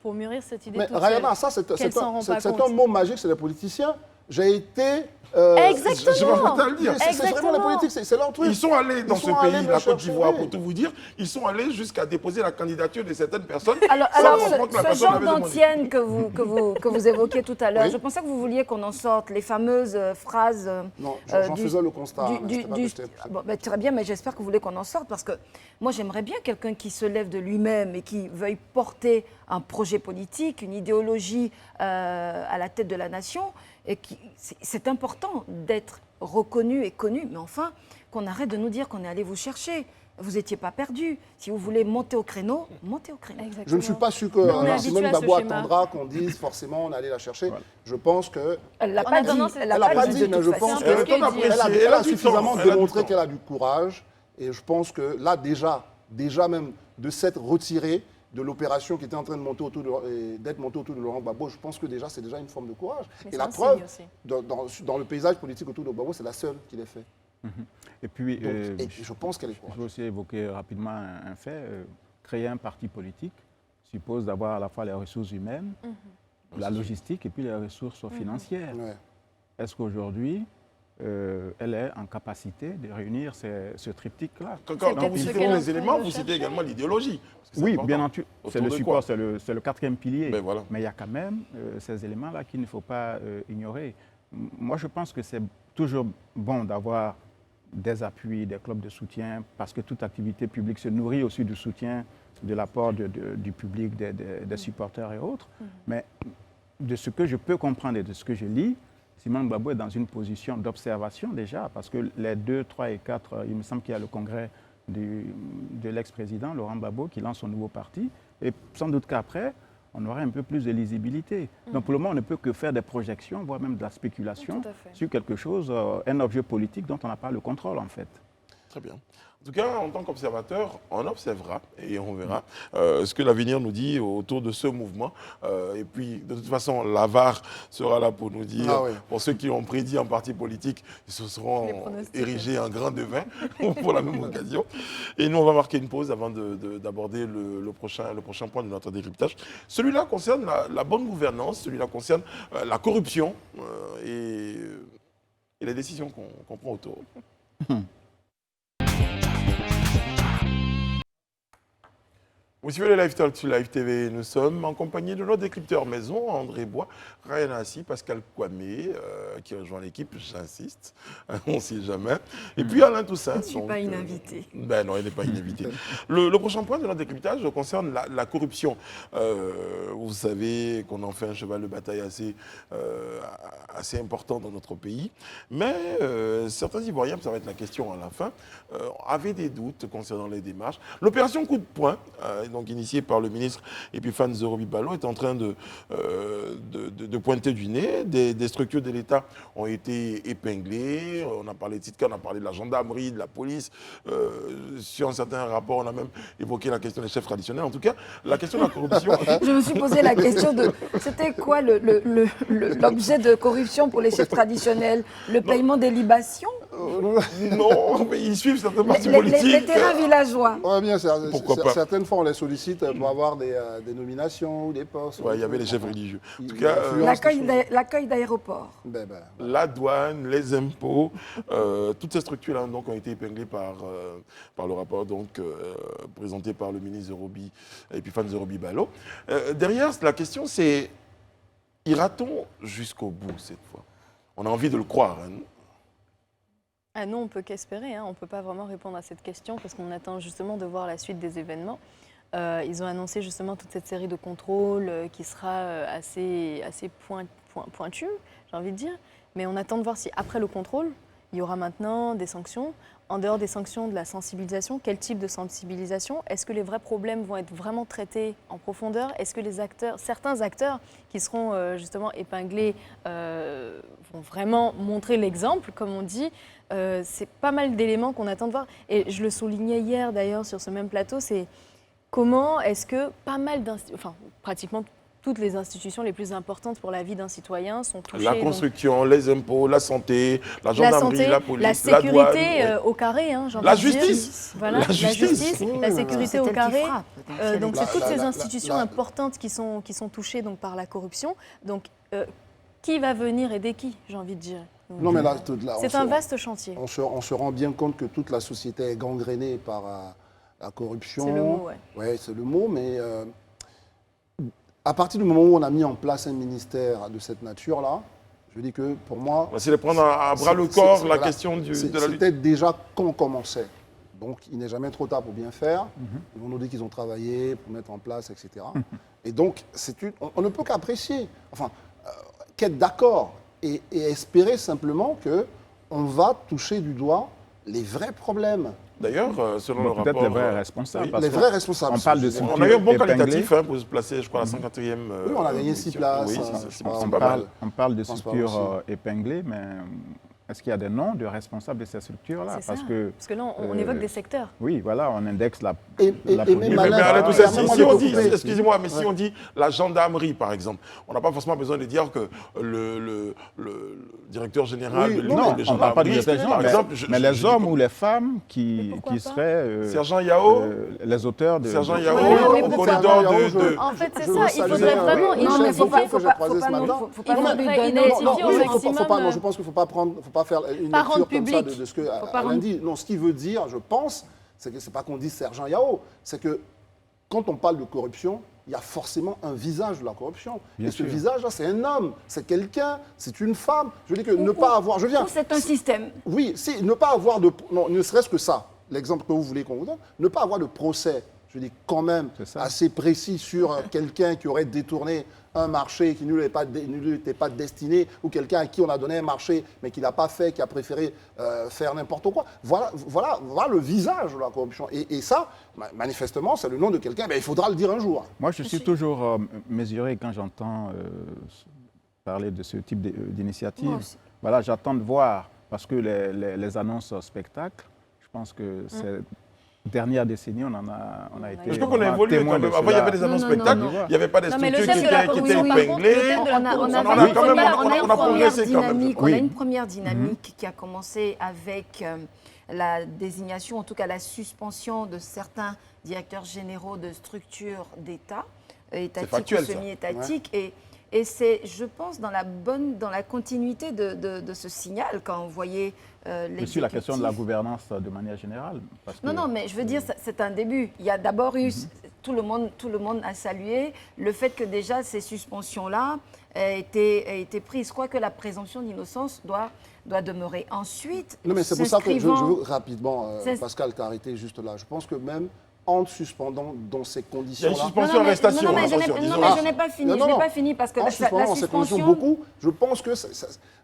pour mûrir cette idée? Mais toute Rayana, ça c'est un mot magique, c'est les politiciens. J'ai été... Exactement. Je vais pas te le dire. C'est vraiment la politique, c'est leur truc. Ils sont allés dans ce pays, la Côte d'Ivoire, pour tout vous dire, ils sont allés jusqu'à déposer la candidature de certaines personnes. Alors ce genre d'antienne que vous évoquiez tout à l'heure, je pensais que vous vouliez qu'on en sorte les fameuses phrases... Non, j'en faisais le constat. Très bien, mais j'espère que vous voulez qu'on en sorte, parce que moi j'aimerais bien quelqu'un qui se lève de lui-même et qui veuille porter un projet politique, une idéologie à la tête de la nation. Et c'est important d'être reconnu et connu, mais enfin, qu'on arrête de nous dire qu'on est allé vous chercher. Vous n'étiez pas perdu. Si vous voulez monter au créneau, montez au créneau. Exactement. Je ne suis pas sûr que Simone Gbagbo attendra qu'on dise forcément on allait la chercher. Voilà. Je pense que... Elle l'a pas dit, mais je pense qu'elle a suffisamment démontré qu'elle a du courage. Et je pense que là, déjà même de s'être retirée de l'opération qui était en train de monter d'être montée autour de Laurent Gbagbo, je pense que déjà, c'est déjà une forme de courage. Et la preuve, dans le paysage politique autour de Gbagbo, c'est la seule qui l'ait fait. Et puis, et je pense qu'elle est courageuse. Je veux aussi évoquer rapidement un fait. Créer un parti politique suppose d'avoir à la fois les ressources humaines, la logistique et puis les ressources financières. Ouais. Est-ce qu'aujourd'hui, elle est en capacité de réunir ce triptyque-là? Quand vous citez les éléments, vous citez également l'idéologie. Oui, bien entendu, c'est le support, c'est le quatrième pilier. Ben voilà. Mais il y a quand même ces éléments-là qu'il ne faut pas ignorer. Moi, je pense que c'est toujours bon d'avoir des appuis, des clubs de soutien, parce que toute activité publique se nourrit aussi du soutien, de l'apport du public, des supporters et autres. Mais de ce que je peux comprendre et de ce que je lis, Simone Gbagbo est dans une position d'observation déjà, parce que les 2, 3 et 4, il me semble qu'il y a le congrès de l'ex-président Laurent Gbagbo qui lance son nouveau parti, et sans doute qu'après, on aura un peu plus de lisibilité. Donc pour le moment, on ne peut que faire des projections, voire même de la spéculation sur quelque chose, un objet politique dont on n'a pas le contrôle en fait. Très bien. En tout cas, en tant qu'observateur, on observera et on verra ce que l'avenir nous dit autour de ce mouvement. Et puis, de toute façon, la VAR sera là pour nous dire, pour ceux qui ont prédit un parti politique, ils se seront érigés en grain de vin pour la même occasion. Et nous, on va marquer une pause avant d'aborder le prochain point de notre décryptage. Celui-là concerne la bonne gouvernance, celui-là concerne la corruption et les décisions qu'on prend autour. Vous suivez le Live Talk sur Live TV. Nous sommes en compagnie de notre décrypteur maison, André Bois, Rayana Assi, Pascal Kwame, qui rejoint l'équipe, j'insiste, on ne sait jamais. Et puis Alain Toussaint. Je ne suis pas une invitée. Ben non, il n'est pas une invitée. Le prochain point de notre décryptage concerne la corruption. Vous savez qu'on en fait un cheval de bataille assez important dans notre pays. Mais certains Ivoiriens, ça va être la question à la fin, avaient des doutes concernant les démarches. L'opération coup de poing, donc initié par le ministre Epiphane Zorobi Balo, est en train de pointer du nez. Des structures de l'État ont été épinglées. On a parlé de Sitka, on a parlé de la gendarmerie, de la police. Sur un certain rapport, on a même évoqué la question des chefs traditionnels. En tout cas, la question de la corruption... Je me suis posé la question de... C'était quoi l'objet de corruption pour les chefs traditionnels? Le paiement des libations? Non, mais ils suivent certains partis politiques. Les terrains villageois. Oui, bien, certaines fois, on les sollicite pour avoir des nominations ou des postes. Oui, il y avait les chefs religieux. En tout cas, l'accueil d'aéroport. La douane, les impôts, toutes ces structures-là donc, ont été épinglées par le rapport présenté par le ministre Epiphane Zorobi Balo. Derrière, la question, c'est ira-t-on jusqu'au bout cette fois? On a envie de le croire. Hein. Ah non, on ne peut qu'espérer. On ne peut pas vraiment répondre à cette question parce qu'on attend justement de voir la suite des événements. Ils ont annoncé justement toute cette série de contrôles qui sera assez pointue, j'ai envie de dire. Mais on attend de voir si après le contrôle, il y aura maintenant des sanctions. En dehors des sanctions, de la sensibilisation, quel type de sensibilisation? Est-ce que les vrais problèmes vont être vraiment traités en profondeur? Est-ce que certains acteurs qui seront justement épinglés vont vraiment montrer l'exemple, comme on dit? C'est pas mal d'éléments qu'on attend de voir. Et je le soulignais hier d'ailleurs sur ce même plateau, c'est comment est-ce que pas mal d'institutions, enfin pratiquement toutes les institutions les plus importantes pour la vie d'un citoyen sont touchées. La construction, les impôts, la santé, la gendarmerie, la police, la sécurité la douane, au carré. Hein, la justice. Voilà, la justice, la sécurité au carré. Donc c'est toutes ces institutions importantes qui sont touchées donc, par la corruption. Donc qui va venir aider qui, j'ai envie de dire. Non, mais là, c'est un vaste chantier. On se rend bien compte que toute la société est gangrénée par la corruption. C'est le mot, ouais, c'est le mot, mais à partir du moment où on a mis en place un ministère de cette nature-là, je dis que pour moi... C'est de prendre à bras le corps la question de la lutte. C'était déjà quand on commençait. Donc il n'est jamais trop tard pour bien faire. Ils vont nous dire qu'ils ont travaillé pour mettre en place, etc. Et donc on ne peut qu'apprécier, enfin, qu'être d'accord et espérer simplement qu'on va toucher du doigt les vrais problèmes. D'ailleurs, selon le rapport... Peut-être les vrais responsables. Les vrais responsables. On parle de on a eu un bon qualitatif pour se placer, je crois, à la 54e. Oui, on a gagné 6 places. Oui, c'est pas mal. On parle de structures épinglées, mais est-ce qu'il y a des noms de responsables de ces structures-là? Parce que là, on évoque des secteurs. Oui, voilà, on indexe la excusez-moi, mais si on dit la gendarmerie, par exemple, on n'a pas forcément besoin de dire que le directeur général de l'unité de gendarmerie, par exemple, mais les hommes ou les femmes qui seraient Sergent Yao, les auteurs de... Sergent Yao, au corridor de... En fait, c'est ça, il faudrait vraiment... Non, il faut pas identifier au maximum... Je pense qu'il ne faut pas faire une lecture comme ça de ce que Alain dit. Non, ce qu'il veut dire, je pense, c'est que ce n'est pas qu'on dit Sergent Yao, c'est que quand on parle de corruption, il y a forcément un visage de la corruption. Et ce visage-là, c'est un homme, c'est quelqu'un, c'est une femme. Je dis que ne pas avoir... C'est un système. Oui, ne pas avoir de... Non, ne serait-ce que ça, l'exemple que vous voulez qu'on vous donne, ne pas avoir de procès, je dis quand même assez précis sur quelqu'un qui aurait détourné un marché qui ne lui était pas destiné, ou quelqu'un à qui on a donné un marché mais qui ne l'a pas fait, qui a préféré faire n'importe quoi. Voilà le visage de la corruption. Et ça, manifestement, c'est le nom de quelqu'un, il faudra le dire un jour. Moi, je suis toujours mesuré quand j'entends parler de ce type d'initiative. Voilà, j'attends de voir, parce que les annonces spectacles, je pense que c'est... Dernière décennie, on a été. Je crois qu'on a évolué quand même. Avant, il y avait des annonces spectacles, il n'y avait pas des structures qui étaient épinglées. On a progressé quand même. On a une première dynamique qui a commencé avec la désignation, en tout cas la suspension de certains directeurs généraux de structures d'État, étatiques ou semi-étatiques. Et c'est, je pense, dans la continuité de ce signal, quand on voyait l'exécutif... Sur la question de la gouvernance de manière générale. Non, mais je veux dire, c'est un début. Il y a d'abord eu, tout le monde a salué le fait que déjà ces suspensions-là aient été prises. Je crois que la présomption d'innocence doit demeurer. Ensuite, non, mais c'est pour ça que je veux rapidement, Pascal, t'arrêter juste là. Je pense que même... en suspendant dans ces conditions-là. Il y a une suspension arrestation. Non, mais je n'ai pas fini. Je n'ai pas fini parce que en suspendant dans ces conditions, beaucoup, je pense que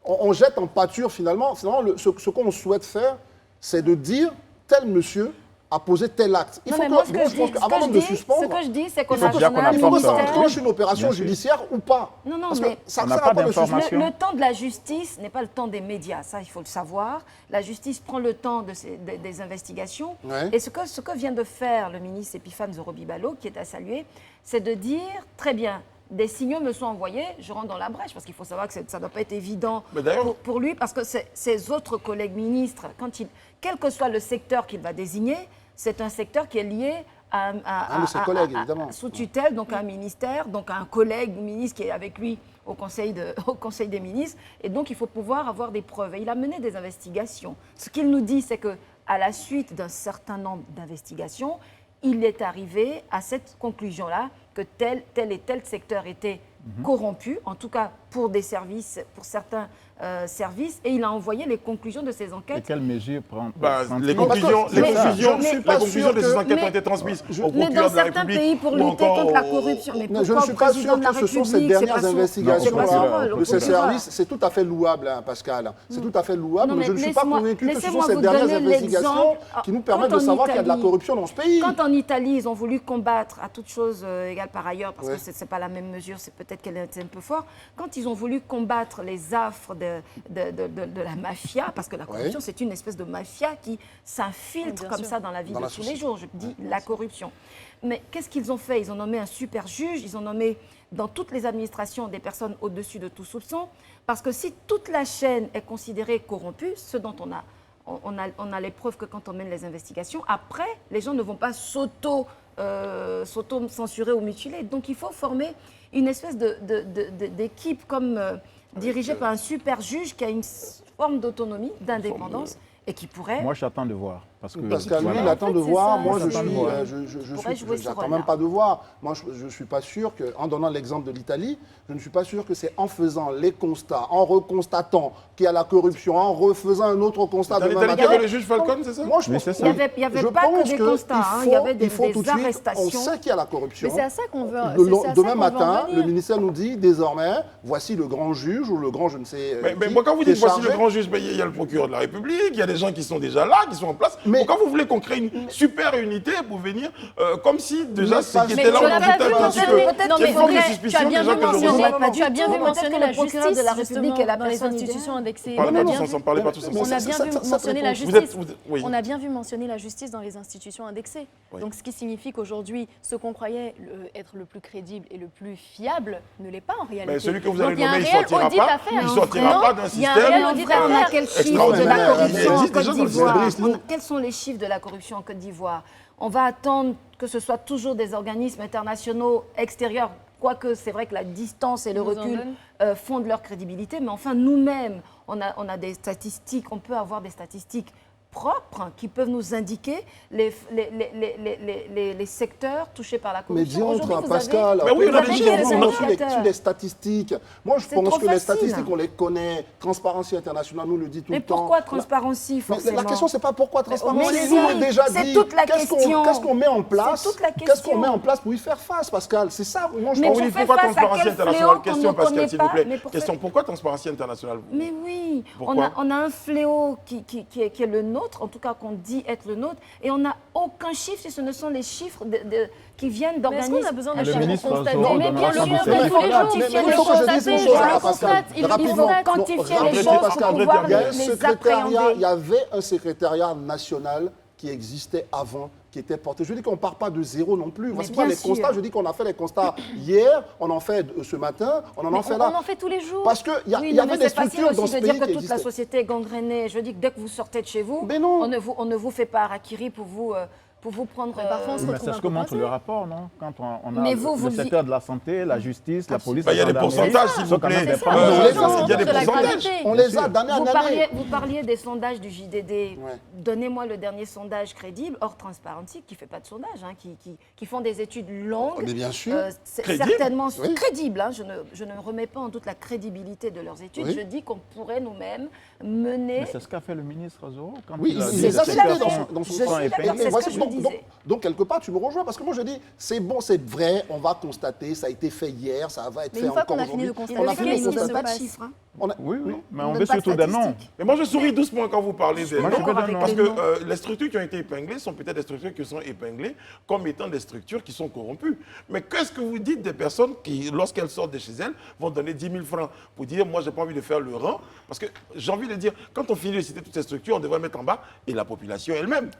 on jette en pâture finalement. Ce qu'on souhaite faire, c'est de dire tel monsieur a posé tel acte. Il faut avant de suspendre, ce que je dis, c'est qu'on a il faut que ça enclenche une opération judiciaire ou pas. Non, parce mais que ça n'a pas d'information. Le temps de la justice n'est pas le temps des médias, ça il faut le savoir. La justice prend le temps des investigations. Ouais. Et ce que vient de faire le ministre Epiphane Zorobi-Balo, qui est à saluer, c'est de dire, très bien, des signaux me sont envoyés, je rentre dans la brèche, parce qu'il faut savoir que ça ne doit pas être évident pour lui, parce que ses autres collègues ministres, quel que soit le secteur qu'il va désigner, c'est un secteur qui est lié sous tutelle, donc à un ministère, donc à un collègue ministre qui est avec lui au Conseil des ministres. Et donc, il faut pouvoir avoir des preuves. Et il a mené des investigations. Ce qu'il nous dit, c'est qu'à la suite d'un certain nombre d'investigations, il est arrivé à cette conclusion-là que tel et tel secteur était corrompu, en tout cas pour certains services, et il a envoyé les conclusions de ces enquêtes. Et quelles mesures prend les conclusions de ces enquêtes ont été transmises au procureur de la République. Mais dans certains pays, pour lutter contre la corruption, je ne suis pas sûr que ce sont ces dernières investigations de ces services. C'est tout à fait louable, Pascal. C'est tout à fait louable, mais je ne suis pas convaincu que ce sont ces dernières investigations qui nous permettent de savoir qu'il y a de la corruption dans ce pays. Quand en Italie, ils ont voulu combattre à toute chose égale par ailleurs, parce que ce n'est pas la même mesure, c'est peut-être qu'elle est un peu fort, quand ils ont voulu combattre les affres de la mafia, parce que la corruption, c'est une espèce de mafia qui s'infiltre comme ça dans la vie de tous les jours. Je dis la corruption. Mais qu'est-ce qu'ils ont fait? Ils ont nommé un super juge, ils ont nommé dans toutes les administrations des personnes au-dessus de tout soupçon, parce que si toute la chaîne est considérée corrompue, ce dont on a les preuves que quand on mène les investigations, après, les gens ne vont pas s'auto-censurer ou mutiler. Donc il faut former une espèce d'équipe comme dirigée par un super juge qui a une forme d'autonomie, d'indépendance et qui pourrait... Moi, j'attends de voir. Parce qu'à lui, il attend de voir. Moi, je n'attends même pas de voir. Moi, je ne suis pas sûr que, en donnant l'exemple de l'Italie, je ne suis pas sûr que c'est en faisant les constats, en reconstatant qu'il y a la corruption, en refaisant un autre constat. Dans l'Italie, il y avait le juge Falcon, c'est ça? Moi, je pense qu'il n'y avait pas que des constats, il y avait des arrestations. On sait qu'il y a la corruption. Mais c'est à ça qu'on veut. Demain matin, le ministère nous dit désormais, voici le grand juge ou le grand je ne sais. Mais quand vous dites voici le grand juge, il y a le procureur de la République, il y a des gens qui sont déjà là, qui sont en place. Mais pourquoi vous voulez qu'on crée une super unité pour venir, comme si déjà ce qui était là, on a vu un petit peu. Non, mais tu as bien vu mentionner la justice de la République et dans les institutions indexées. Parlez pas tous ensemble. On a bien vu mentionner la justice. On a bien vu mentionner la justice dans les institutions indexées. Donc, ce qui signifie qu'aujourd'hui, ce qu'on croyait être le plus crédible et le plus fiable ne l'est pas en réalité. Mais celui que vous allez nommer, il ne sortira pas d'un système. On a quel chiffre de la corruption en Côte d'Ivoire? Quels sont les chiffres de la corruption en Côte d'Ivoire? On va attendre que ce soit toujours des organismes internationaux extérieurs, quoique c'est vrai que la distance et le recul font de leur crédibilité, mais enfin nous-mêmes, on a des statistiques, on peut avoir des statistiques propres qui peuvent nous indiquer les secteurs touchés par la corruption. Mais dis-moi, Pascal, mais oui, on a sur les statistiques. Moi, je pense que les statistiques, on les connaît. Transparency International nous le dit tout le temps. Mais pourquoi Transparency, forcément? La question, c'est pas pourquoi Transparency. Nous l'avons déjà dit. C'est toute la question. Qu'est-ce qu'on met en place? Qu'est-ce qu'on met en place pour y faire face, Pascal? C'est ça. Moi, je pense. Pourquoi Transparency International? Question, Pascal, s'il vous plaît. Question, pourquoi Transparency International? Mais oui, on a un fléau qui est le nôtre, en tout cas qu'on dit être le nôtre, et on n'a aucun chiffre si ce ne sont les chiffres qui viennent d'organismes. Est-ce qu'on a besoin de chiffres constatés? Mais bien sûr, il faut quantifier les choses pour pouvoir les appréhender. Il y avait un secrétariat national qui existait avant, qui était porté. Je dis qu'on ne part pas de zéro non plus. Voici pas les constats. Je dis qu'on a fait les constats hier, on en fait ce matin, on en fait là. On en fait tous les jours. Parce qu'il y avait des structures dans ce pays qui existaient. C'est facile aussi de dire que toute la société est gangrénée. Je dis que dès que vous sortez de chez vous, on ne vous fait pas harakiri pour vous prendre... c'est ce que montre le rapport, non? Quand on a le secteur de la santé, la justice, la police... Il y a des pourcentages, s'il vous plaît. Il y a des pourcentages. On les a d'année en année. Vous parliez des sondages du JDD. Donnez-moi le dernier sondage crédible, hors Transparency, qui ne fait pas de sondage, qui font des études longues. Mais bien sûr. Certainement crédibles. Je ne remets pas en doute la crédibilité de leurs études. Je dis qu'on pourrait nous-mêmes mener... Mais c'est ce qu'a fait le ministre Zoro quand il a dit c'est ce que je donc, quelque part, tu me rejoins parce que moi, je dis, c'est bon, c'est vrai, on va constater, ça a été fait hier, ça va être fait encore aujourd'hui. On a fini de constater, on n'a pas de chiffres. Oui, mais on veut surtout des noms. Mais moi, je souris doucement quand vous parlez des noms, parce que les structures qui ont été épinglées sont peut-être des structures qui sont épinglées comme étant des structures qui sont corrompues. Mais qu'est-ce que vous dites des personnes qui, lorsqu'elles sortent de chez elles, vont donner 10 000 francs pour dire, moi, j'ai pas envie de faire le rang? Parce que j'ai envie de dire, quand on finit de citer toutes ces structures, on devrait mettre en bas et la population elle-même.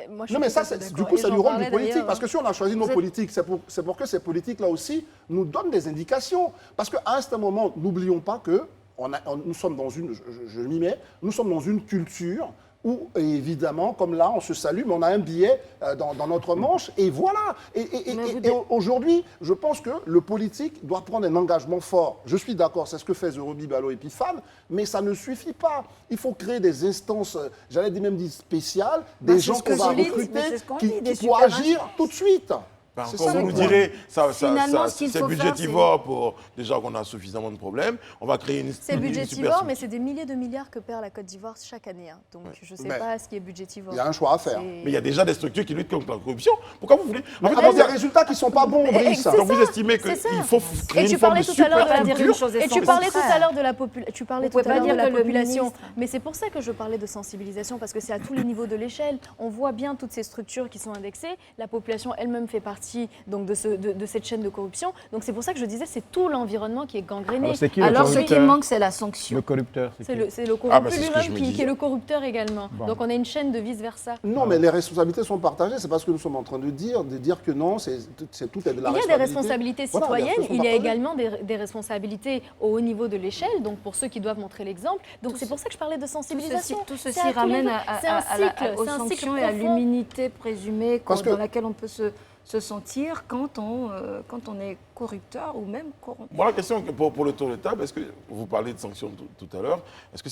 Non, mais ça, du coup, c'est du rôle du politique. Parce que si on a choisi nos politiques, c'est pour que ces politiques-là aussi nous donnent des indications. Parce qu'à un certain moment, n'oublions pas que nous sommes dans une, je m'y mets, nous sommes dans une culture où, évidemment, comme là, on se salue, mais on a un billet dans notre manche, et voilà. Et aujourd'hui, je pense que le politique doit prendre un engagement fort. Je suis d'accord, c'est ce que fait Zorobi Balo et Pifan, mais ça ne suffit pas. Il faut créer des instances, j'allais même dire spéciales, des gens qu'on va recruter qui pourront agir tout de suite. Quand vous nous direz, c'est budgétivore pour déjà qu'on a suffisamment de problèmes, on va créer une... C'est budgétivore, mais c'est des milliers de milliards que perd la Côte d'Ivoire chaque année. Donc je ne sais pas ce qui est budgétivore. Il y a un choix à faire. Mais il y a déjà des structures qui luttent contre la corruption. Pourquoi vous voulez... En fait, il y a des résultats qui ne sont pas bons, Brice. Donc vous estimez qu'il faut créer une forme de super-structure. Et tu parlais tout à l'heure de la population. Mais c'est pour ça que je parlais de sensibilisation, parce que c'est à tous les niveaux de l'échelle. On voit bien toutes ces structures qui sont indexées. La population elle-même fait partie partie donc, de cette chaîne de corruption. Donc c'est pour ça que je disais, c'est tout l'environnement qui est gangréné. Alors ce qui manque, c'est la sanction. Le corrupteur, c'est le corrompu lui-même qui est le corrupteur également. Bon. Donc on a une chaîne de vice-versa. Non, mais les responsabilités sont partagées. C'est pas ce que nous sommes en train de dire que non, c'est tout est de la responsabilité. Il y a des responsabilités citoyennes, il y a également des responsabilités au haut niveau de l'échelle, donc pour ceux qui doivent montrer l'exemple. Donc c'est pour ça que je parlais de sensibilisation. Tout ceci ramène aux sanctions et à l'immunité présumée dans laquelle on peut se sentir quand on est corrupteur ou même corrompu. Moi, la question pour le tour de table, est-ce que vous parlez de sanctions tout à l'heure, est-ce que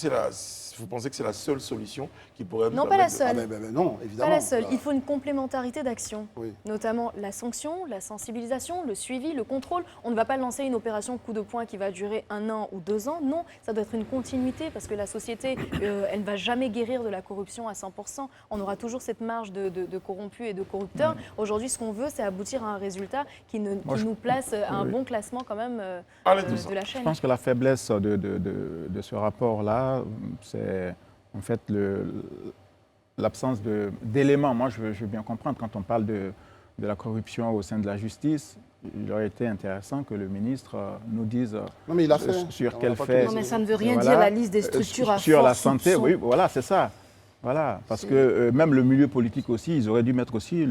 vous pensez que c'est la seule solution qui pourrait... Non, pas la seule. Non, évidemment. Pas la seule. Il faut une complémentarité d'action, notamment la sanction, la sensibilisation, le suivi, le contrôle. On ne va pas lancer une opération coup de poing qui va durer 1 an ou 2 ans. Non, ça doit être une continuité parce que la société, elle ne va jamais guérir de la corruption à 100%. On aura toujours cette marge de corrompus et de corrupteurs. Aujourd'hui, ce qu'on veut, c'est aboutir à un résultat qui nous place à un bon classement quand même de la chaîne. Je pense que la faiblesse de ce rapport-là, c'est en fait l'absence d'éléments. Moi, je veux bien comprendre, quand on parle de la corruption au sein de la justice, il aurait été intéressant que le ministre nous dise sur quel fait... Non, mais ça ne veut rien dire, la liste des structures à force. Sur la santé, oui, voilà, c'est ça. Voilà, parce que même le milieu politique aussi, ils auraient dû mettre aussi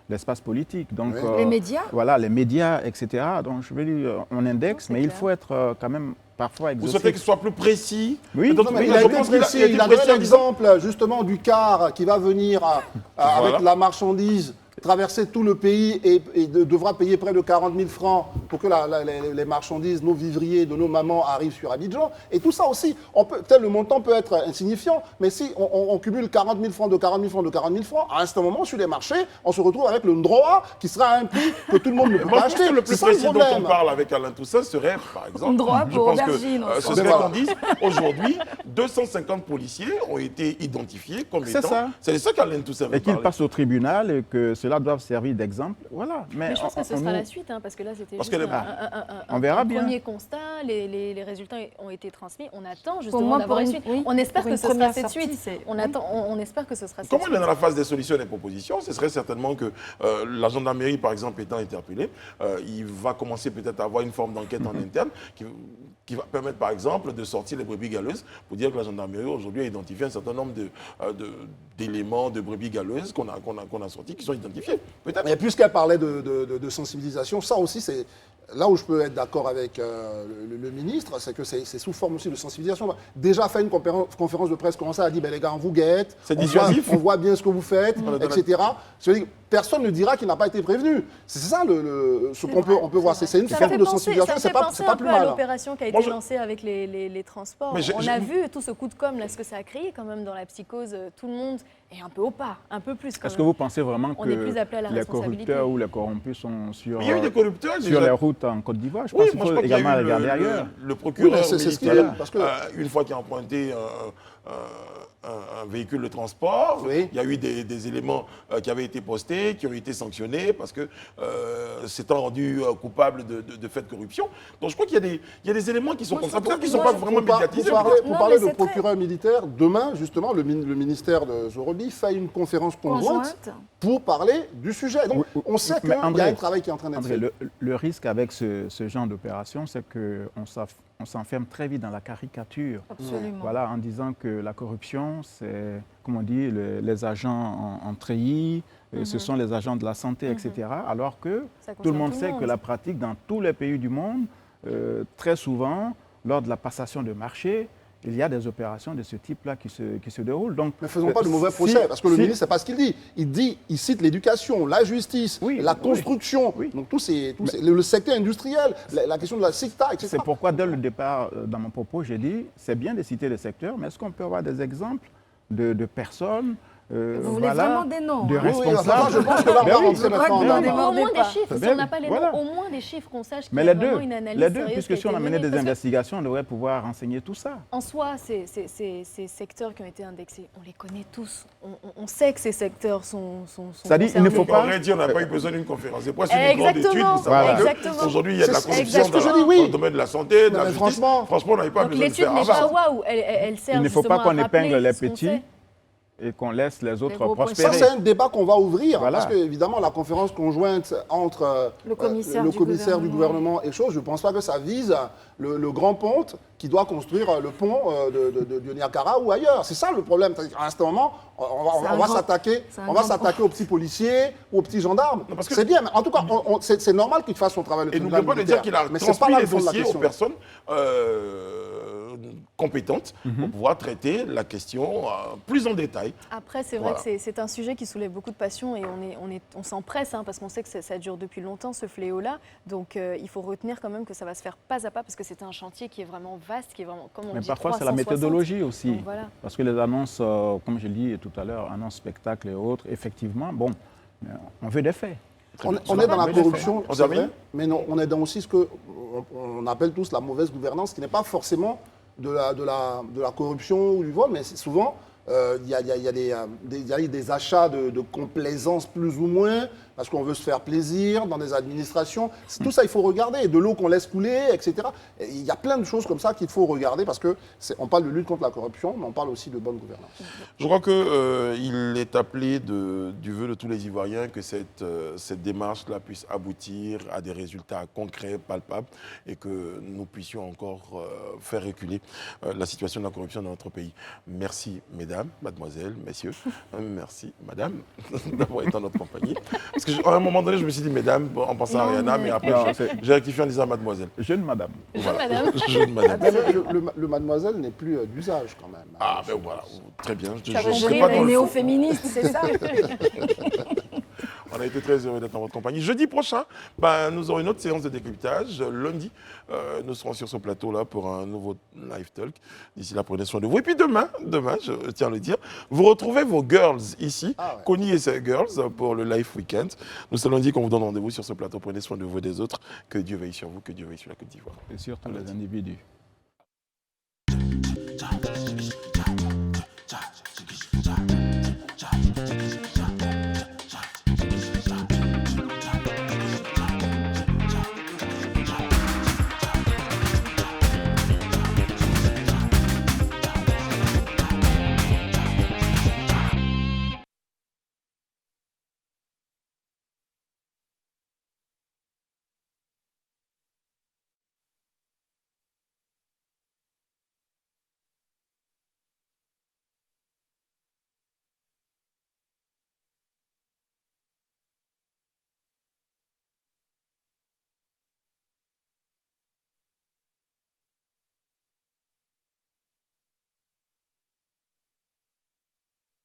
l'espace politique. Donc, les médias. Voilà, les médias, etc. Donc, je veux dire, on indexe, mais il faut être quand même parfois exhaustif. Vous souhaitez qu'il soit plus précis? Oui, il a été précis. Il a donné l'exemple justement du car qui va venir avec la marchandise, traverser tout le pays et devra payer près de 40 000 francs pour que les marchandises, nos vivriers de nos mamans arrivent sur Abidjan. Et tout ça aussi, peut-être le montant peut être insignifiant, mais si on cumule 40 000 francs de 40 000 francs de 40 000 francs, à un certain moment, sur les marchés, on se retrouve avec le droit qui sera à un prix que tout le monde ne peut pas acheter. Le plus précis dont on parle avec Alain Toussaint serait, par exemple, droit pour aubergine. Ce serait qu'on dise, aujourd'hui, 250 policiers ont été identifiés comme étant... C'est ça. C'est ça qu'Alain Toussaint veut parler. Et qu'ils passent au tribunal et que cela doivent servir d'exemple. Voilà. Mais je pense que ce sera la suite, parce que là, c'était juste on verra bien. Premier constat, les résultats ont été transmis. On attend justement d'avoir une suite. On espère que ce sera cette suite. On espère que ce sera cette suite. Comme on est dans la phase des solutions et des propositions, ce serait certainement que la gendarmerie, par exemple, étant interpellée, il va commencer peut-être à avoir une forme d'enquête en interne qui va permettre, par exemple, de sortir les brebis galeuses pour dire que la gendarmerie, aujourd'hui, a identifié un certain nombre d'éléments de brebis galeuses qu'on a sortis, qui sont identifiés. Et puisqu'elle parlait de sensibilisation, ça aussi, c'est là où je peux être d'accord avec le ministre, c'est que c'est sous forme aussi de sensibilisation. Déjà fait une conférence de presse, commencer à dire, les gars, on vous guette, on voit bien ce que vous faites, etc. Personne ne dira qu'il n'a pas été prévenu. C'est ça ce qu'on peut voir. C'est une forme de sensibilisation, c'est pas plus mal. L'opération qui a été lancée avec les transports. On a vu tout ce coup de com', là, ce que ça a créé quand même dans la psychose. Tout le monde est un peu au pas, un peu plus. Est-ce que vous pensez vraiment que les corrupteurs ou les corrompus sont sur les routes en Côte d'Ivoire? Je pense qu'il faut également regarder ailleurs. Le procureur militaire, une fois qu'il a emprunté un véhicule de transport, il y a eu des éléments qui avaient été postés, qui ont été sanctionnés parce que s'étant rendu coupable de faits de corruption. Donc je crois qu'il y a des éléments qui sont comme ça, peut-être qu'ils ne sont pas vraiment médiatisés. Pour parler de procureur militaire, demain, justement, le ministère de Zorobi fait une conférence conjointe pour parler du sujet. Donc on sait qu'il y a un travail qui est en train d'être fait. Le risque avec ce genre d'opération, c'est qu'on s'enferme très vite dans la caricature. Absolument. Voilà, en disant que la corruption, c'est, comme on dit, les agents en treillis, ce sont les agents de la santé, etc. Alors que tout le monde sait que la pratique dans tous les pays du monde, très souvent, lors de la passation de marché, il y a des opérations de ce type-là qui se déroulent. Donc, mais faisons pas de mauvais procès, parce que le ministre, c'est pas ce qu'il dit. Il cite l'éducation, la justice, la construction, donc le secteur industriel, la question de la secta, etc. C'est pourquoi, dès le départ, dans mon propos, j'ai dit, c'est bien de citer les secteurs, mais est-ce qu'on peut avoir des exemples de personnes vous voulez vraiment des noms, de responsables. Je pense que là, on va rentrer maintenant au moins des chiffres. Si on n'a pas les noms, au moins des chiffres qu'on sache qu'il y a vraiment une analyse les deux, puisque si on a mené des investigations, on devrait pouvoir renseigner tout ça. En soi, ces secteurs qui ont été indexés, on les connaît tous. On sait que ces secteurs sont c'est-à-dire, il ne faut pas... On aurait dit on n'a pas eu besoin d'une conférence de presse, une grande étude pour savoir qu'aujourd'hui, il y a de la corruption dans le domaine de la santé, de la justice. Franchement, on n'avait pas besoin de faire. L'étude n'est pas waouh, elle sert justement à rappeler il ne faut pas qu'on épingle les petits. et qu'on laisse les autres gros points. prospérer. Ça, c'est un débat qu'on va ouvrir, Voilà. parce que évidemment, la conférence conjointe entre Le commissaire du gouvernement et chose, je ne pense pas que ça vise le grand ponte qui doit construire le pont de Niakara ou ailleurs. C'est ça le problème. À ce moment, on va s'attaquer aux petits policiers ou aux petits gendarmes. C'est bien, mais en tout cas, c'est normal qu'il fasse son travail. Et n'oublions pas de dire qu'il a transmis les dossiers aux personnes compétentes pour pouvoir traiter la question plus en détail. Après, c'est vrai que c'est un sujet qui soulève beaucoup de passion et on s'empresse parce qu'on sait que ça dure depuis longtemps, ce fléau-là. Donc, il faut retenir quand même que ça va se faire pas à pas parce que c'est un chantier qui est vraiment vaste, qui est vraiment, comme on Mais dit, parfois, c'est la 360. méthodologie aussi. Donc, voilà. Parce que les annonces, comme je l'ai dit tout à l'heure, annonces spectacles et autres, effectivement, bon, on veut des faits. On est dans la corruption, c'est vrai, mais non, on est dans aussi ce qu'on appelle tous la mauvaise gouvernance, qui n'est pas forcément de la corruption ou du vol, mais souvent, il y a des achats de complaisance plus ou moins, parce qu'on veut se faire plaisir dans des administrations. Tout ça, il faut regarder. De l'eau qu'on laisse couler, etc. Et il y a plein de choses comme ça qu'il faut regarder, parce qu'on parle de lutte contre la corruption, mais on parle aussi de bonne gouvernance. Je crois qu'il est appelé du vœu de tous les Ivoiriens que cette démarche-là puisse aboutir à des résultats concrets, palpables, et que nous puissions encore faire reculer la situation de la corruption dans notre pays. Merci, mesdames, mademoiselles, messieurs. Merci, madame, d'avoir été en notre compagnie. Parce qu'à un moment donné, je me suis dit mesdames en pensant à Rihanna, mais après, j'ai rectifié en disant mademoiselle. Jeune madame. Voilà. Jeune madame. Le mademoiselle n'est plus d'usage quand même. Ah, ben voilà, très bien. Tu as compris, elle est néo-féministe, c'est ça. On a été très heureux d'être en votre compagnie. Jeudi prochain, nous aurons une autre séance de décryptage. Lundi, nous serons sur ce plateau-là pour un nouveau live talk. D'ici là, prenez soin de vous. Et puis demain, je tiens à le dire, vous retrouvez vos girls ici, Connie et ses girls, pour le live weekend. Nous, c'est lundi qu'on vous donne rendez-vous sur ce plateau. Prenez soin de vous et des autres. Que Dieu veille sur vous, que Dieu veille sur la Côte d'Ivoire. Et surtout les individus.